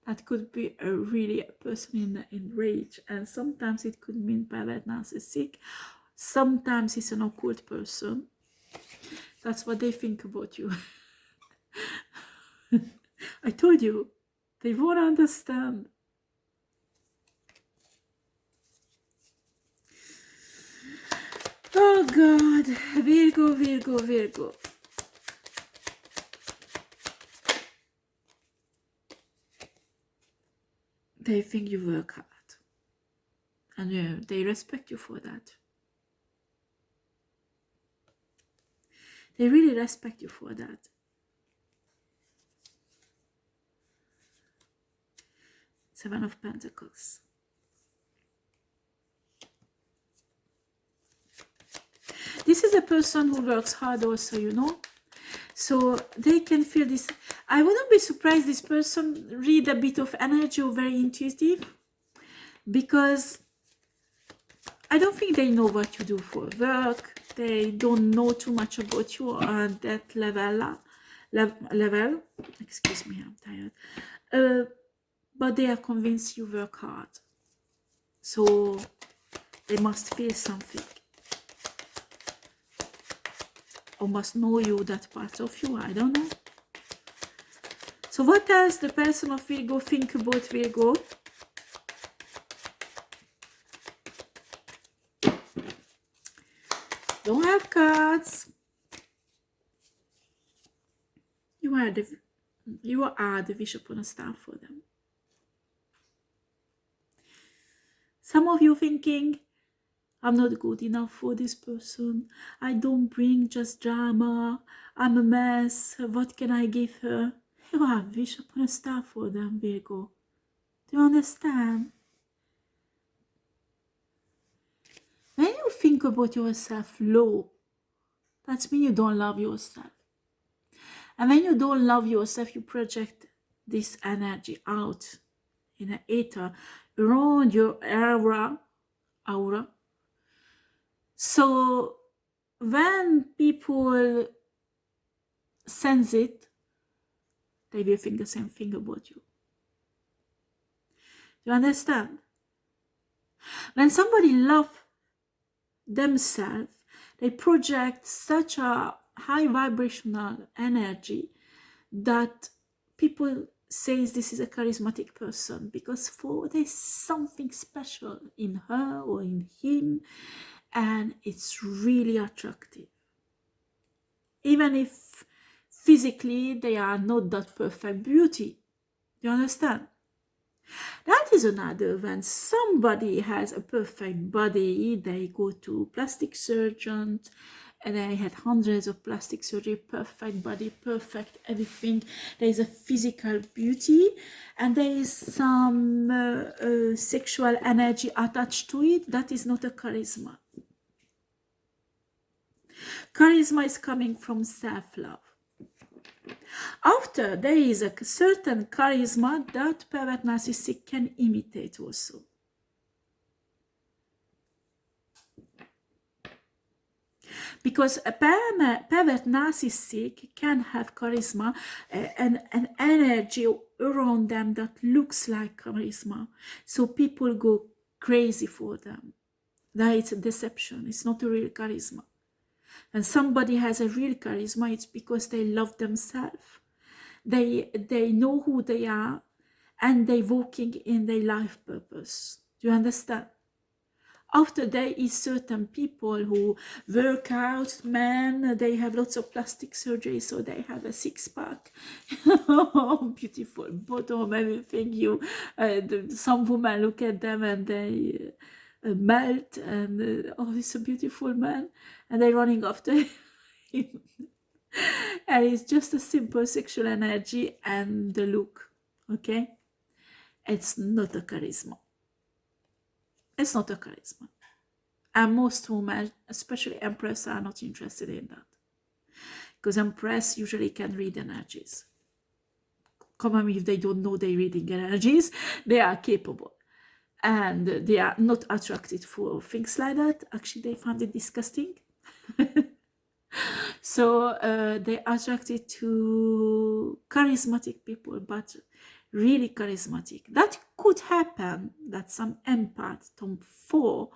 That could be really a person in rage, and sometimes it could mean pervert narcissistic. Sometimes it's an occult person. That's what they think about you. I told you, they won't understand. Oh God, Virgo, Virgo, Virgo. They think you work hard. And they respect you for that. They really respect you for that. Seven of Pentacles. This is a person who works hard also, you know. So they can feel this. I wouldn't be surprised this person read a bit of energy or very intuitive, because I don't think they know what you do for work. They don't know too much about you on that level. Excuse me, I'm tired. But they are convinced you work hard. So they must feel something. Or must know you, that part of you, I don't know. So what does the person of Virgo think about Virgo? Don't have cards. You are the wish upon a star for them. Some of you thinking, I'm not good enough for this person. I don't bring just drama. I'm a mess. What can I give her? You are a wish upon a star for them, Virgo. Do you understand? When you think about yourself low, that means you don't love yourself. And when you don't love yourself, you project this energy out in an ether around your aura. So when people sense it, they will think the same thing about you. You understand? When somebody loves themselves, they project such a high vibrational energy that people says this is a charismatic person, because for there's something special in her or in him, and it's really attractive, even if physically they are not that perfect beauty. You understand? That is another. When somebody has a perfect body, they go to plastic surgeon, and I had hundreds of plastic surgery, perfect body, perfect everything. There is a physical beauty, and there is some sexual energy attached to it. That is not a charisma. Charisma is coming from self-love. After, there is a certain charisma that pervert narcissist can imitate also. Because a pervert narcissist can have charisma and an energy around them that looks like charisma. So people go crazy for them. That is a deception. It's not a real charisma. And somebody has a real charisma, it's because they love themselves. They know who they are, and they walking in their life purpose. Do you understand? After, there is certain people who work out, men, they have lots of plastic surgery, so they have a six-pack, beautiful bottom, everything. Some women look at them and they melt, and oh, he's a beautiful man, and they're running after him. And it's just a simple sexual energy and the look, okay? It's not a charisma. It's not a charisma. And most women, especially Empress, are not interested in that. Because Empress usually can read energies. Come on, if they don't know they're reading energies, they are capable. And they are not attracted for things like that. Actually, they find it disgusting. So they attracted to charismatic people, but really charismatic. That could happen that some empath, Tom 4,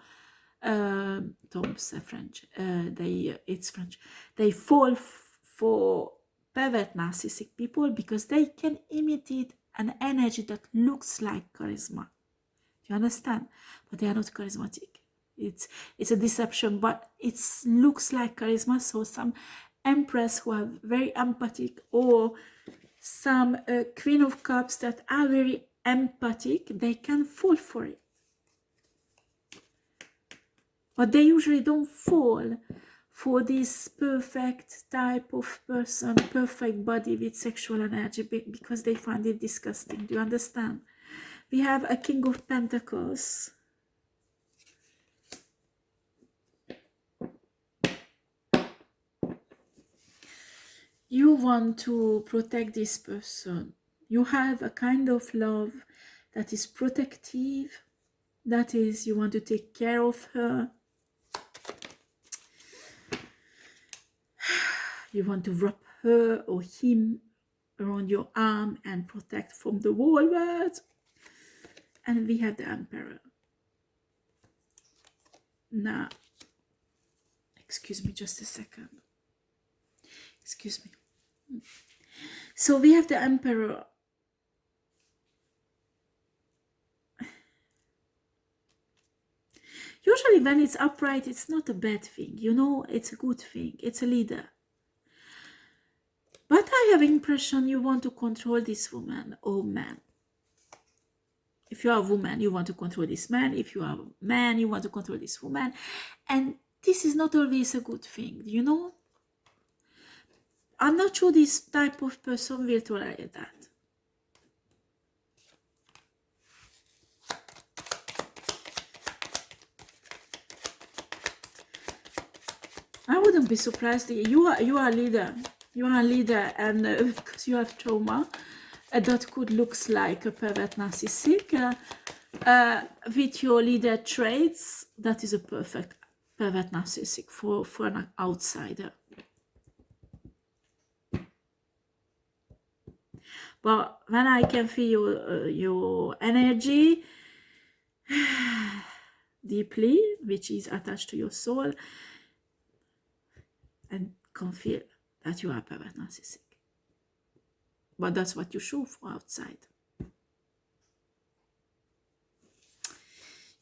Tom's French, it's French, they fall for pervert narcissistic people because they can imitate an energy that looks like charisma. Do you understand? But they are not charismatic. It's a deception, but it looks like charisma. So some empress who are very empathic, or some queen of cups that are very empathic, they can fall for it. But they usually don't fall for this perfect type of person, perfect body with sexual energy, because they find it disgusting. Do you understand? We have a King of Pentacles. You want to protect this person. You have a kind of love that is protective. That is, you want to take care of her. You want to wrap her or him around your arm and protect from the whole world. And we have the Emperor. Now, excuse me just a second. Excuse me. So we have the Emperor. Usually when it's upright, it's not a bad thing. You know, it's a good thing. It's a leader. But I have impression you want to control this woman or man. If you are a woman, you want to control this man. If you are a man, you want to control this woman. And this is not always a good thing, you know? I'm not sure this type of person will tolerate that. I wouldn't be surprised. You are a leader. You are a leader, and because you have trauma, that could looks like a pervert narcissistic. With your leader traits, that is a perfect pervert narcissistic for an outsider. But when I can feel your energy, deeply, which is attached to your soul, and can feel that you are pervert narcissistic. But that's what you show for outside.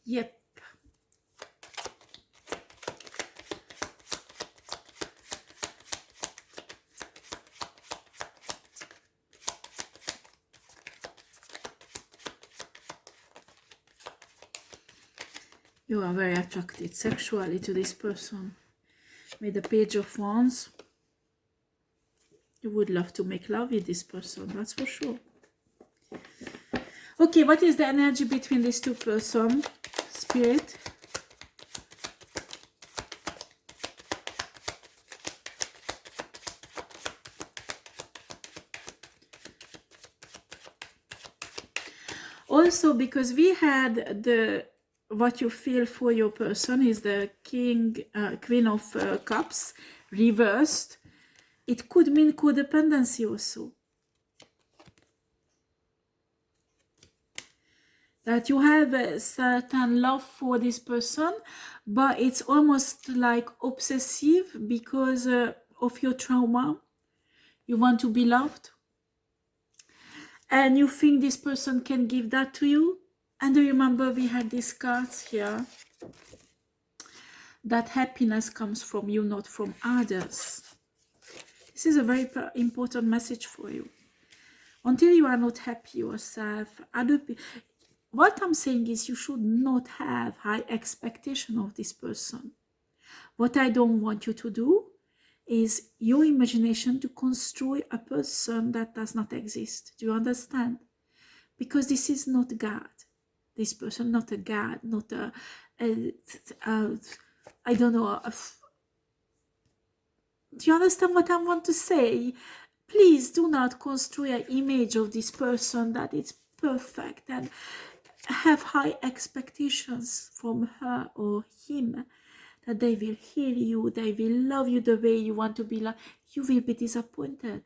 Yep. You are very attracted sexually to this person. With the Page of Wands, you would love to make love with this person, that's for sure. Okay, what is the energy between these two persons? Spirit. Also, because we had the what you feel for your person is the Queen of Cups reversed. It could mean codependency also. That you have a certain love for this person, but it's almost like obsessive because of your trauma. You want to be loved. And you think this person can give that to you. And do you remember we had these cards here? That happiness comes from you, not from others. This is a very important message for you. Until you are not happy yourself, what I'm saying is you should not have high expectation of this person. What I don't want you to do is your imagination to construct a person that does not exist. Do you understand? Because this is not God. This person, not a God, not I don't know. Do you understand what I want to say? Please do not construct an image of this person that is perfect and have high expectations from her or him, that they will heal you, they will love you the way you want to be loved. You will be disappointed.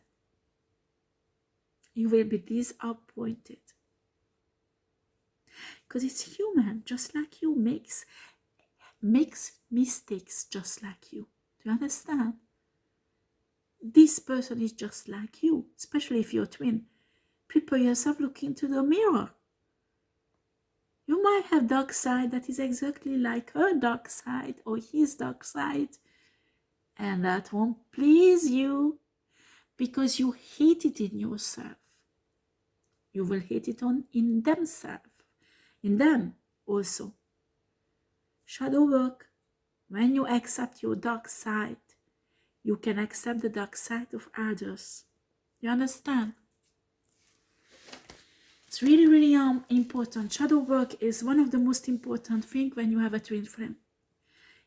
You will be disappointed. Because it's human, just like you, makes mistakes just like you. Do you understand? This person is just like you, especially if you're twin. Prepare yourself, look into the mirror. You might have dark side that is exactly like her dark side or his dark side. And that won't please you because you hate it in yourself. You will hate it in themselves, in them also. Shadow work. When you accept your dark side, you can accept the dark side of others. You understand? It's really, really important. Shadow work is one of the most important things when you have a twin flame.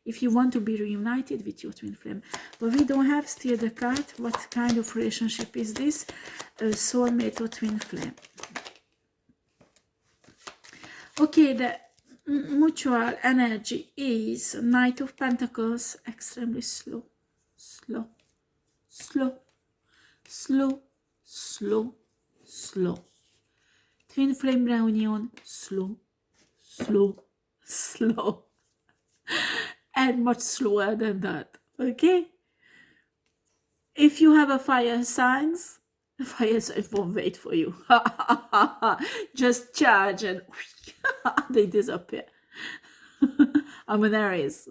If you want to be reunited with your twin flame. But we don't have still the card. What kind of relationship is this? A soulmate or twin flame. Okay, the mutual energy is Knight of Pentacles. Extremely slow. Slow. Slow. Slow. Slow. Slow. Twin flame reunion, slow, slow, slow, and much slower than that, okay? If you have a fire signs, fire signs won't wait for you. Just charge and they disappear. I'm an Aries.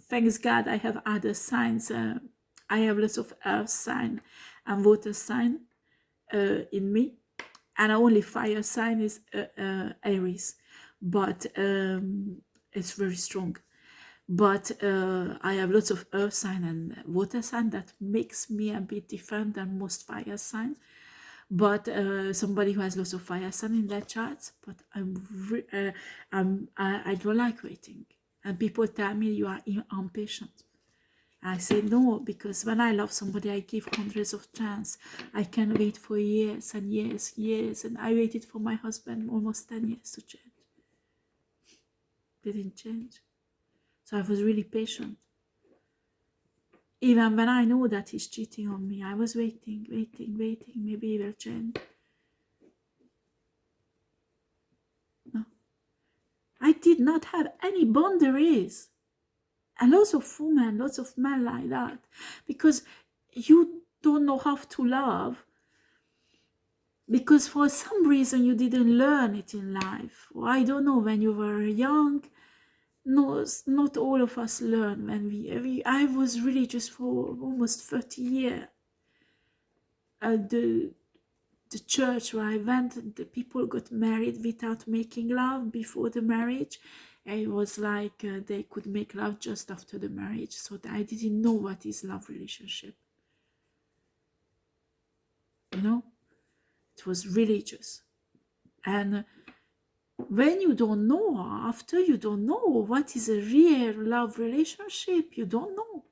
Thanks God I have other signs. I have lots of earth sign and water sign in me. And only fire sign is Aries, but it's very strong. But I have lots of earth sign and water sign that makes me a bit different than most fire signs. But somebody who has lots of fire sign in their charts, but I don't like waiting. And people tell me you are impatient. I say no, because when I love somebody, I give hundreds of chances. I can wait for years and years, years. And I waited for my husband almost 10 years to change. Didn't change. So I was really patient. Even when I know that he's cheating on me, I was waiting. Maybe he will change. No. I did not have any boundaries. And lots of women, lots of men like that, because you don't know how to love, because for some reason you didn't learn it in life. Or I don't know, when you were young. No, not all of us learn. When I was religious for almost 30 years. The church where I went, the people got married without making love before the marriage. It was like they could make love just after the marriage. So I didn't know what is love relationship. You know, it was religious. And when you don't know, after you don't know what is a real love relationship, you don't know.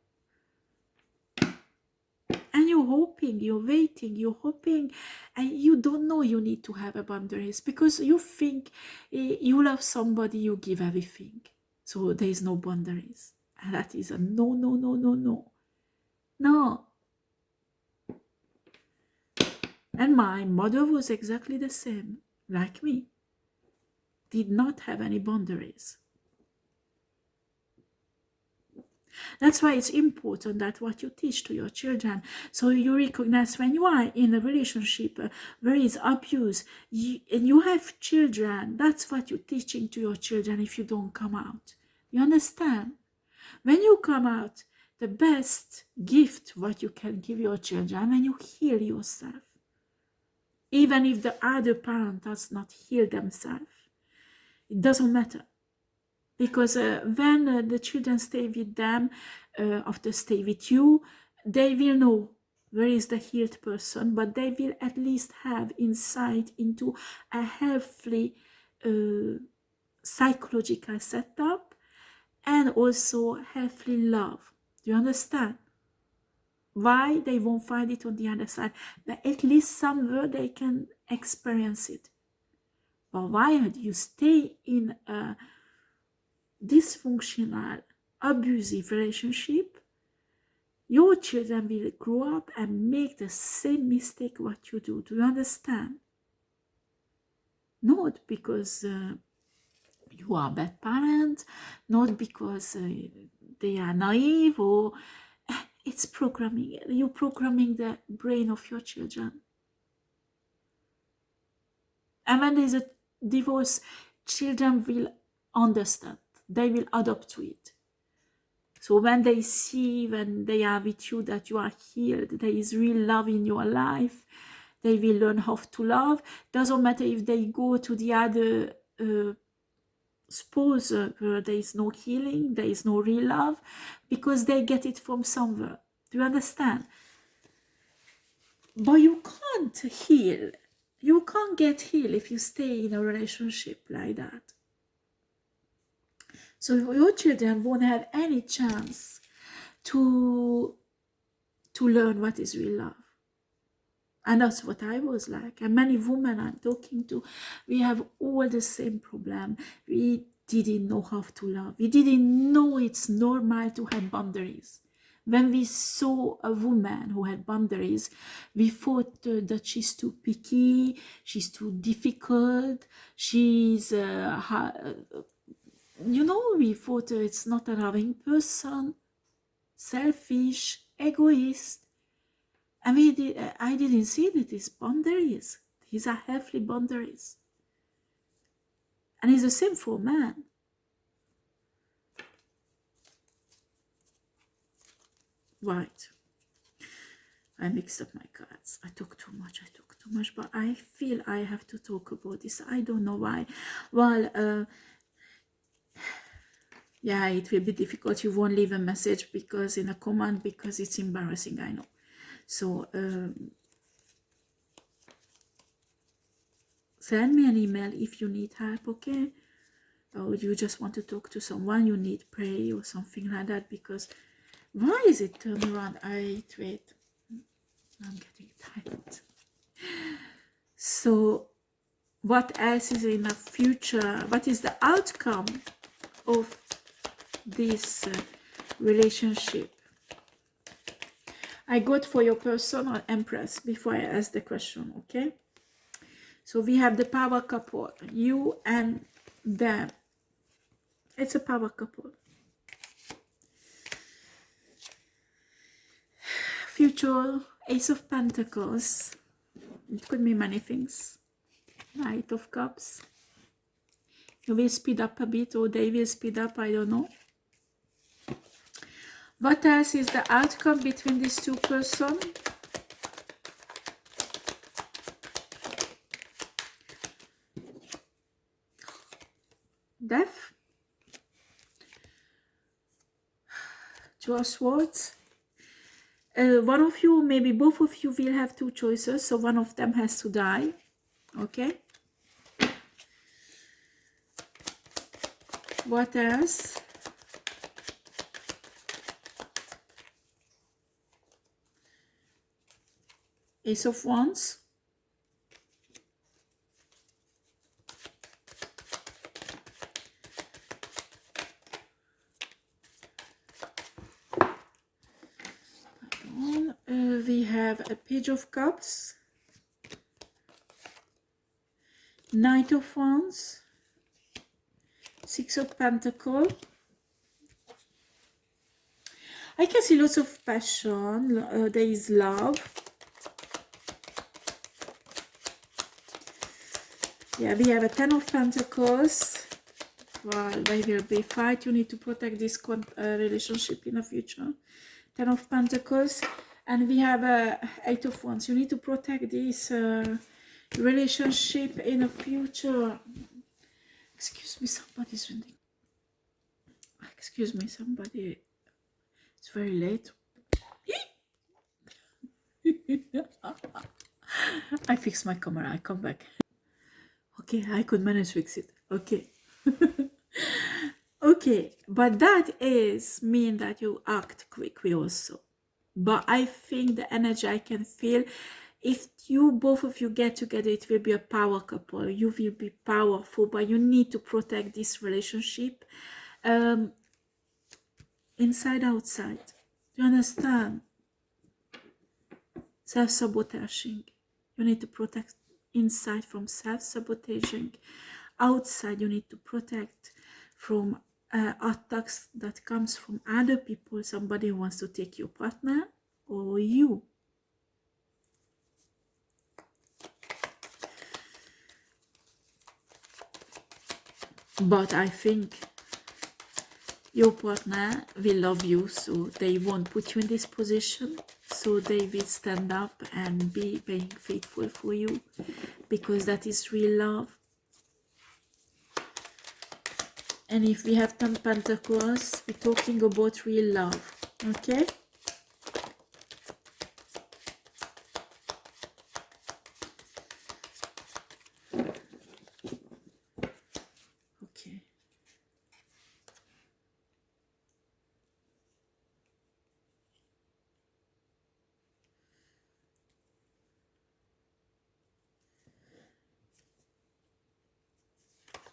And you're hoping, you're waiting, you're hoping, and you don't know you need to have a boundaries, because you think you love somebody, you give everything. So there is no boundaries. And that is a no, no, no, no, no. No. And my mother was exactly the same, like me. Did not have any boundaries. That's why it's important that what you teach to your children, so you recognize when you are in a relationship where is abuse, and you have children, that's what you're teaching to your children if you don't come out. You understand? When you come out, the best gift what you can give your children, when you heal yourself, even if the other parent does not heal themselves, it doesn't matter. Because when the children stay with them, after stay with you, they will know where is the healed person, but they will at least have insight into a healthy psychological setup, and also healthy love. Do you understand? Why they won't find it on the other side, but at least somewhere they can experience it. But why you stay in a dysfunctional, abusive relationship, your children will grow up and make the same mistake what you do. Do you understand? Not because you are a bad parent, not because they are naive, or it's programming. You're programming the brain of your children. And when there's a divorce, children will understand. They will adapt to it. So when they see, when they are with you, that you are healed, there is real love in your life, they will learn how to love. Doesn't matter if they go to the other spouse where there is no healing, there is no real love, because they get it from somewhere. Do you understand? But you can't heal. You can't get healed if you stay in a relationship like that. So your children won't have any chance to learn what is real love. And that's what I was like. And many women I'm talking to, we have all the same problem. We didn't know how to love. We didn't know it's normal to have boundaries. When we saw a woman who had boundaries, we thought that she's too picky, she's too difficult, she's, you know, we thought it's not a loving person, selfish, egoist. And I didn't see that these boundaries. These are healthy boundaries. And it's the same for man. Right. I mixed up my cards. I talk too much, but I feel I have to talk about this. I don't know why. Well, yeah, it will be difficult. You won't leave a message because in a comment, because it's embarrassing, I know. So send me an email if you need help, okay? Or you just want to talk to someone, you need prayer or something like that, because why is it turned around? Wait, I'm getting tired. So what else is in the future? What is the outcome of this relationship? I got for your person or Empress before I ask the question, okay? So we have the power couple, you and them. It's a power couple. Future, Ace of Pentacles. It could be many things. Knight of Cups. You will speed up a bit, or they will speed up, I don't know. What else is the outcome between these two persons? Death. Two of Swords. One of you, maybe both of you, will have two choices, so one of them has to die. Okay. What else? Ace of Wands. We have a Page of Cups. Knight of Wands. Six of Pentacles. I can see lots of passion. There is love. Yeah, we have a Ten of Pentacles. Well, there will be fight. You need to protect this relationship in the future. Ten of Pentacles. And we have a Eight of Wands. You need to protect this relationship in the future. Excuse me, somebody's ringing. Excuse me, somebody. It's very late. I fixed my camera. I come back. Okay, I could manage to fix it. Okay. Okay, but that is mean that you act quickly also. But I think the energy I can feel, if you both of you get together, it will be a power couple. You will be powerful, but you need to protect this relationship inside, outside. Do you understand? Self-sabotaging. You need to protect inside from self-sabotaging. Outside, you need to protect from attacks that comes from other people. Somebody who wants to take your partner or you. But I think your partner will love you, so they won't put you in this position. So they will stand up and be being faithful for you, because that is real love. And if we have 10 Pentacles, we're talking about real love. Okay? Okay.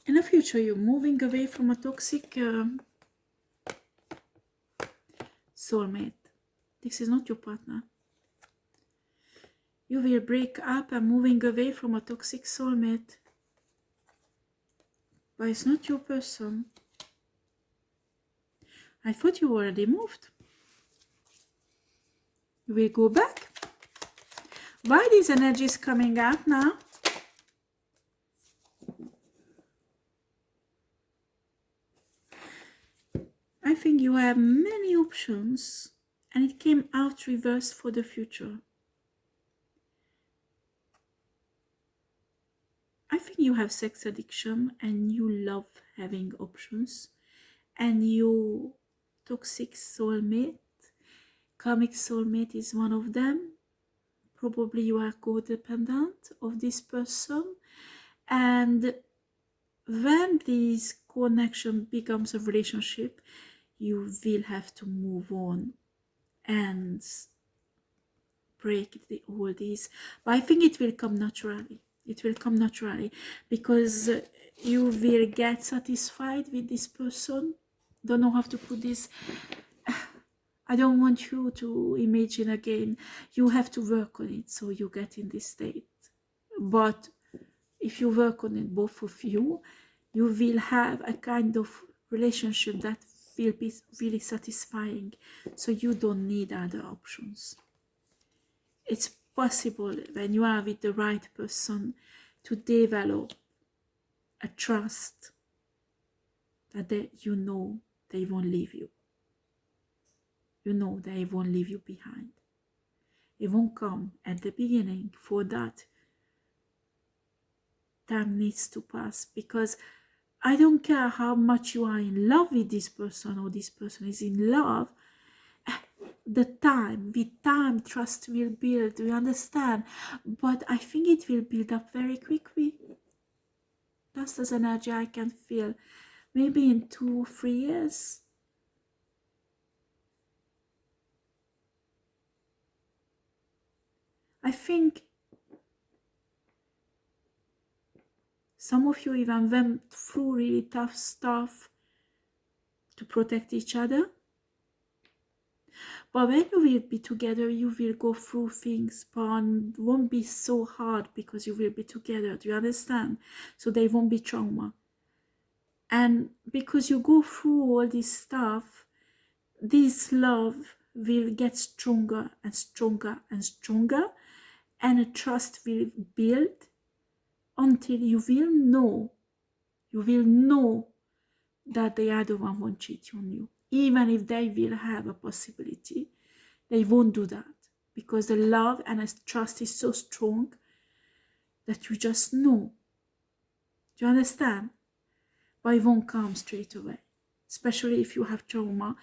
In the future, you're moving away from a toxic soulmate. This is not your partner. You will break up and moving away from a toxic soulmate. But it's not your person. I thought you already moved. You will go back. Why these energies coming out now? I think you have many options, and it came out reversed for the future. I think you have sex addiction and you love having options, and your toxic soulmate, karmic soulmate is one of them. Probably you are codependent of this person, and when this connection becomes a relationship, you will have to move on and break all these. But I think it will come naturally. It will come naturally, because you will get satisfied with this person. Don't know how to put this. I don't want you to imagine again. You have to work on it so you get in this state. But if you work on it, both of you, you will have a kind of relationship that will be really satisfying, so you don't need other options. It's possible when you are with the right person to develop a trust that you know they won't leave you. You know they won't leave you behind. It won't come at the beginning. For that, time needs to pass, because I don't care how much you are in love with this person or this person is in love. With time, trust will build. You understand? But I think it will build up very quickly. That's the energy I can feel. Maybe in 2 or 3 years. I think some of you even went through really tough stuff to protect each other. But when you will be together, you will go through things, but it won't be so hard because you will be together. Do you understand? So there won't be trauma. And because you go through all this stuff, this love will get stronger and stronger and stronger, and a trust will build until you will know that the other one won't cheat on you. Even if they will have a possibility, they won't do that, because the love and the trust is so strong that you just know. Do you understand? But it won't come straight away, especially if you have trauma.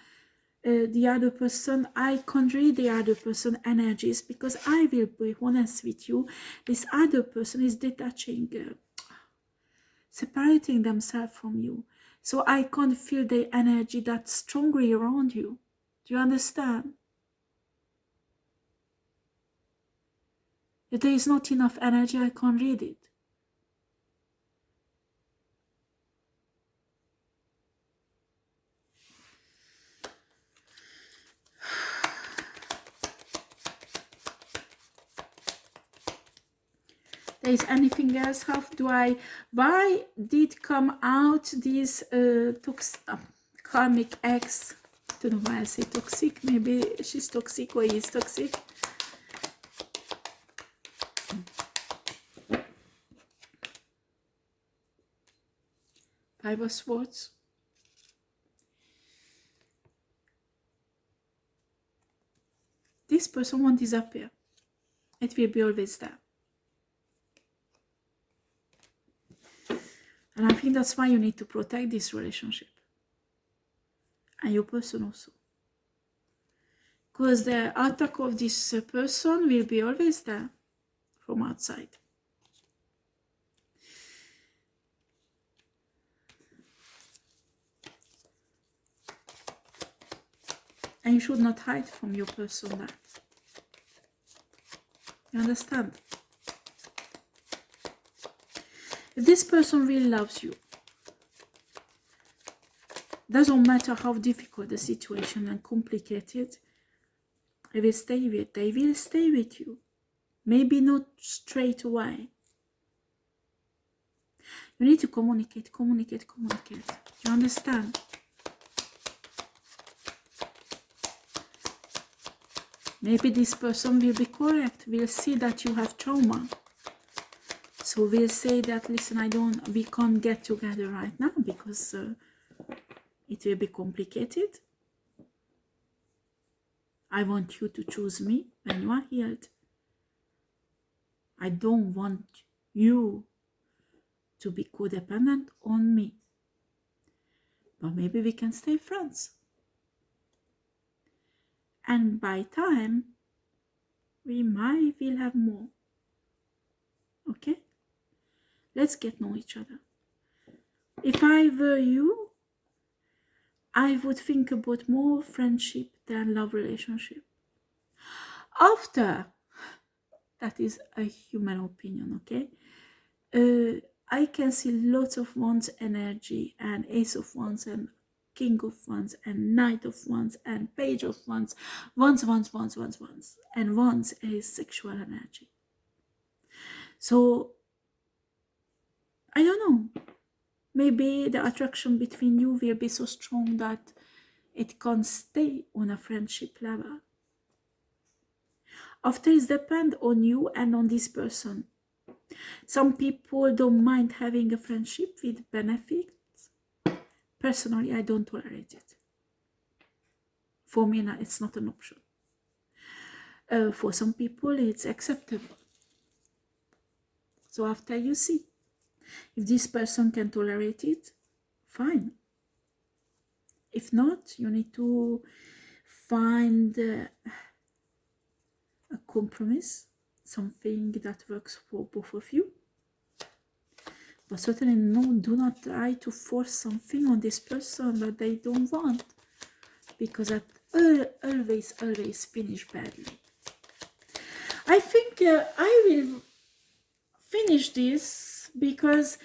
The other person, I can't read the other person energies, because I will be honest with you, this other person is detaching, separating themselves from you. So I can't feel the energy that's strongly around you. Do you understand? If there is not enough energy, I can't read it. There is anything else? Why did come out this karmic ex? I don't know why I say toxic. Maybe she's toxic or he is toxic. Five of Swords. This person won't disappear. It will be always there. And I think that's why you need to protect this relationship. And your person also. Because the attack of this person will be always there from outside. And you should not hide from your person that. You understand? If this person really loves you, doesn't matter how difficult the situation and complicated, they will stay with you. Maybe not straight away. You need to communicate. You understand? Maybe this person will be correct, will see that you have trauma. So we'll say that, listen, we can't get together right now because it will be complicated. I want you to choose me when you are healed. I don't want you to be codependent on me. But maybe we can stay friends. And by time, we will have more. Okay? Let's get to know each other. If I were you, I would think about more friendship than love relationship. After, that is a human opinion, okay? I can see lots of Wands energy and Ace of Wands and King of Wands and Knight of Wands and Page of Wands. Wands. And Wands is sexual energy. So, I don't know. Maybe the attraction between you will be so strong that it can't stay on a friendship level. After it depends on you and on this person. Some people don't mind having a friendship with benefits. Personally, I don't tolerate it. For me, it's not an option. For some people, it's acceptable. So after you see, if this person can tolerate it, fine. If not, you need to find a compromise, something that works for both of you. But certainly do not try to force something on this person that they don't want, because that always finish badly. I think I will finish this because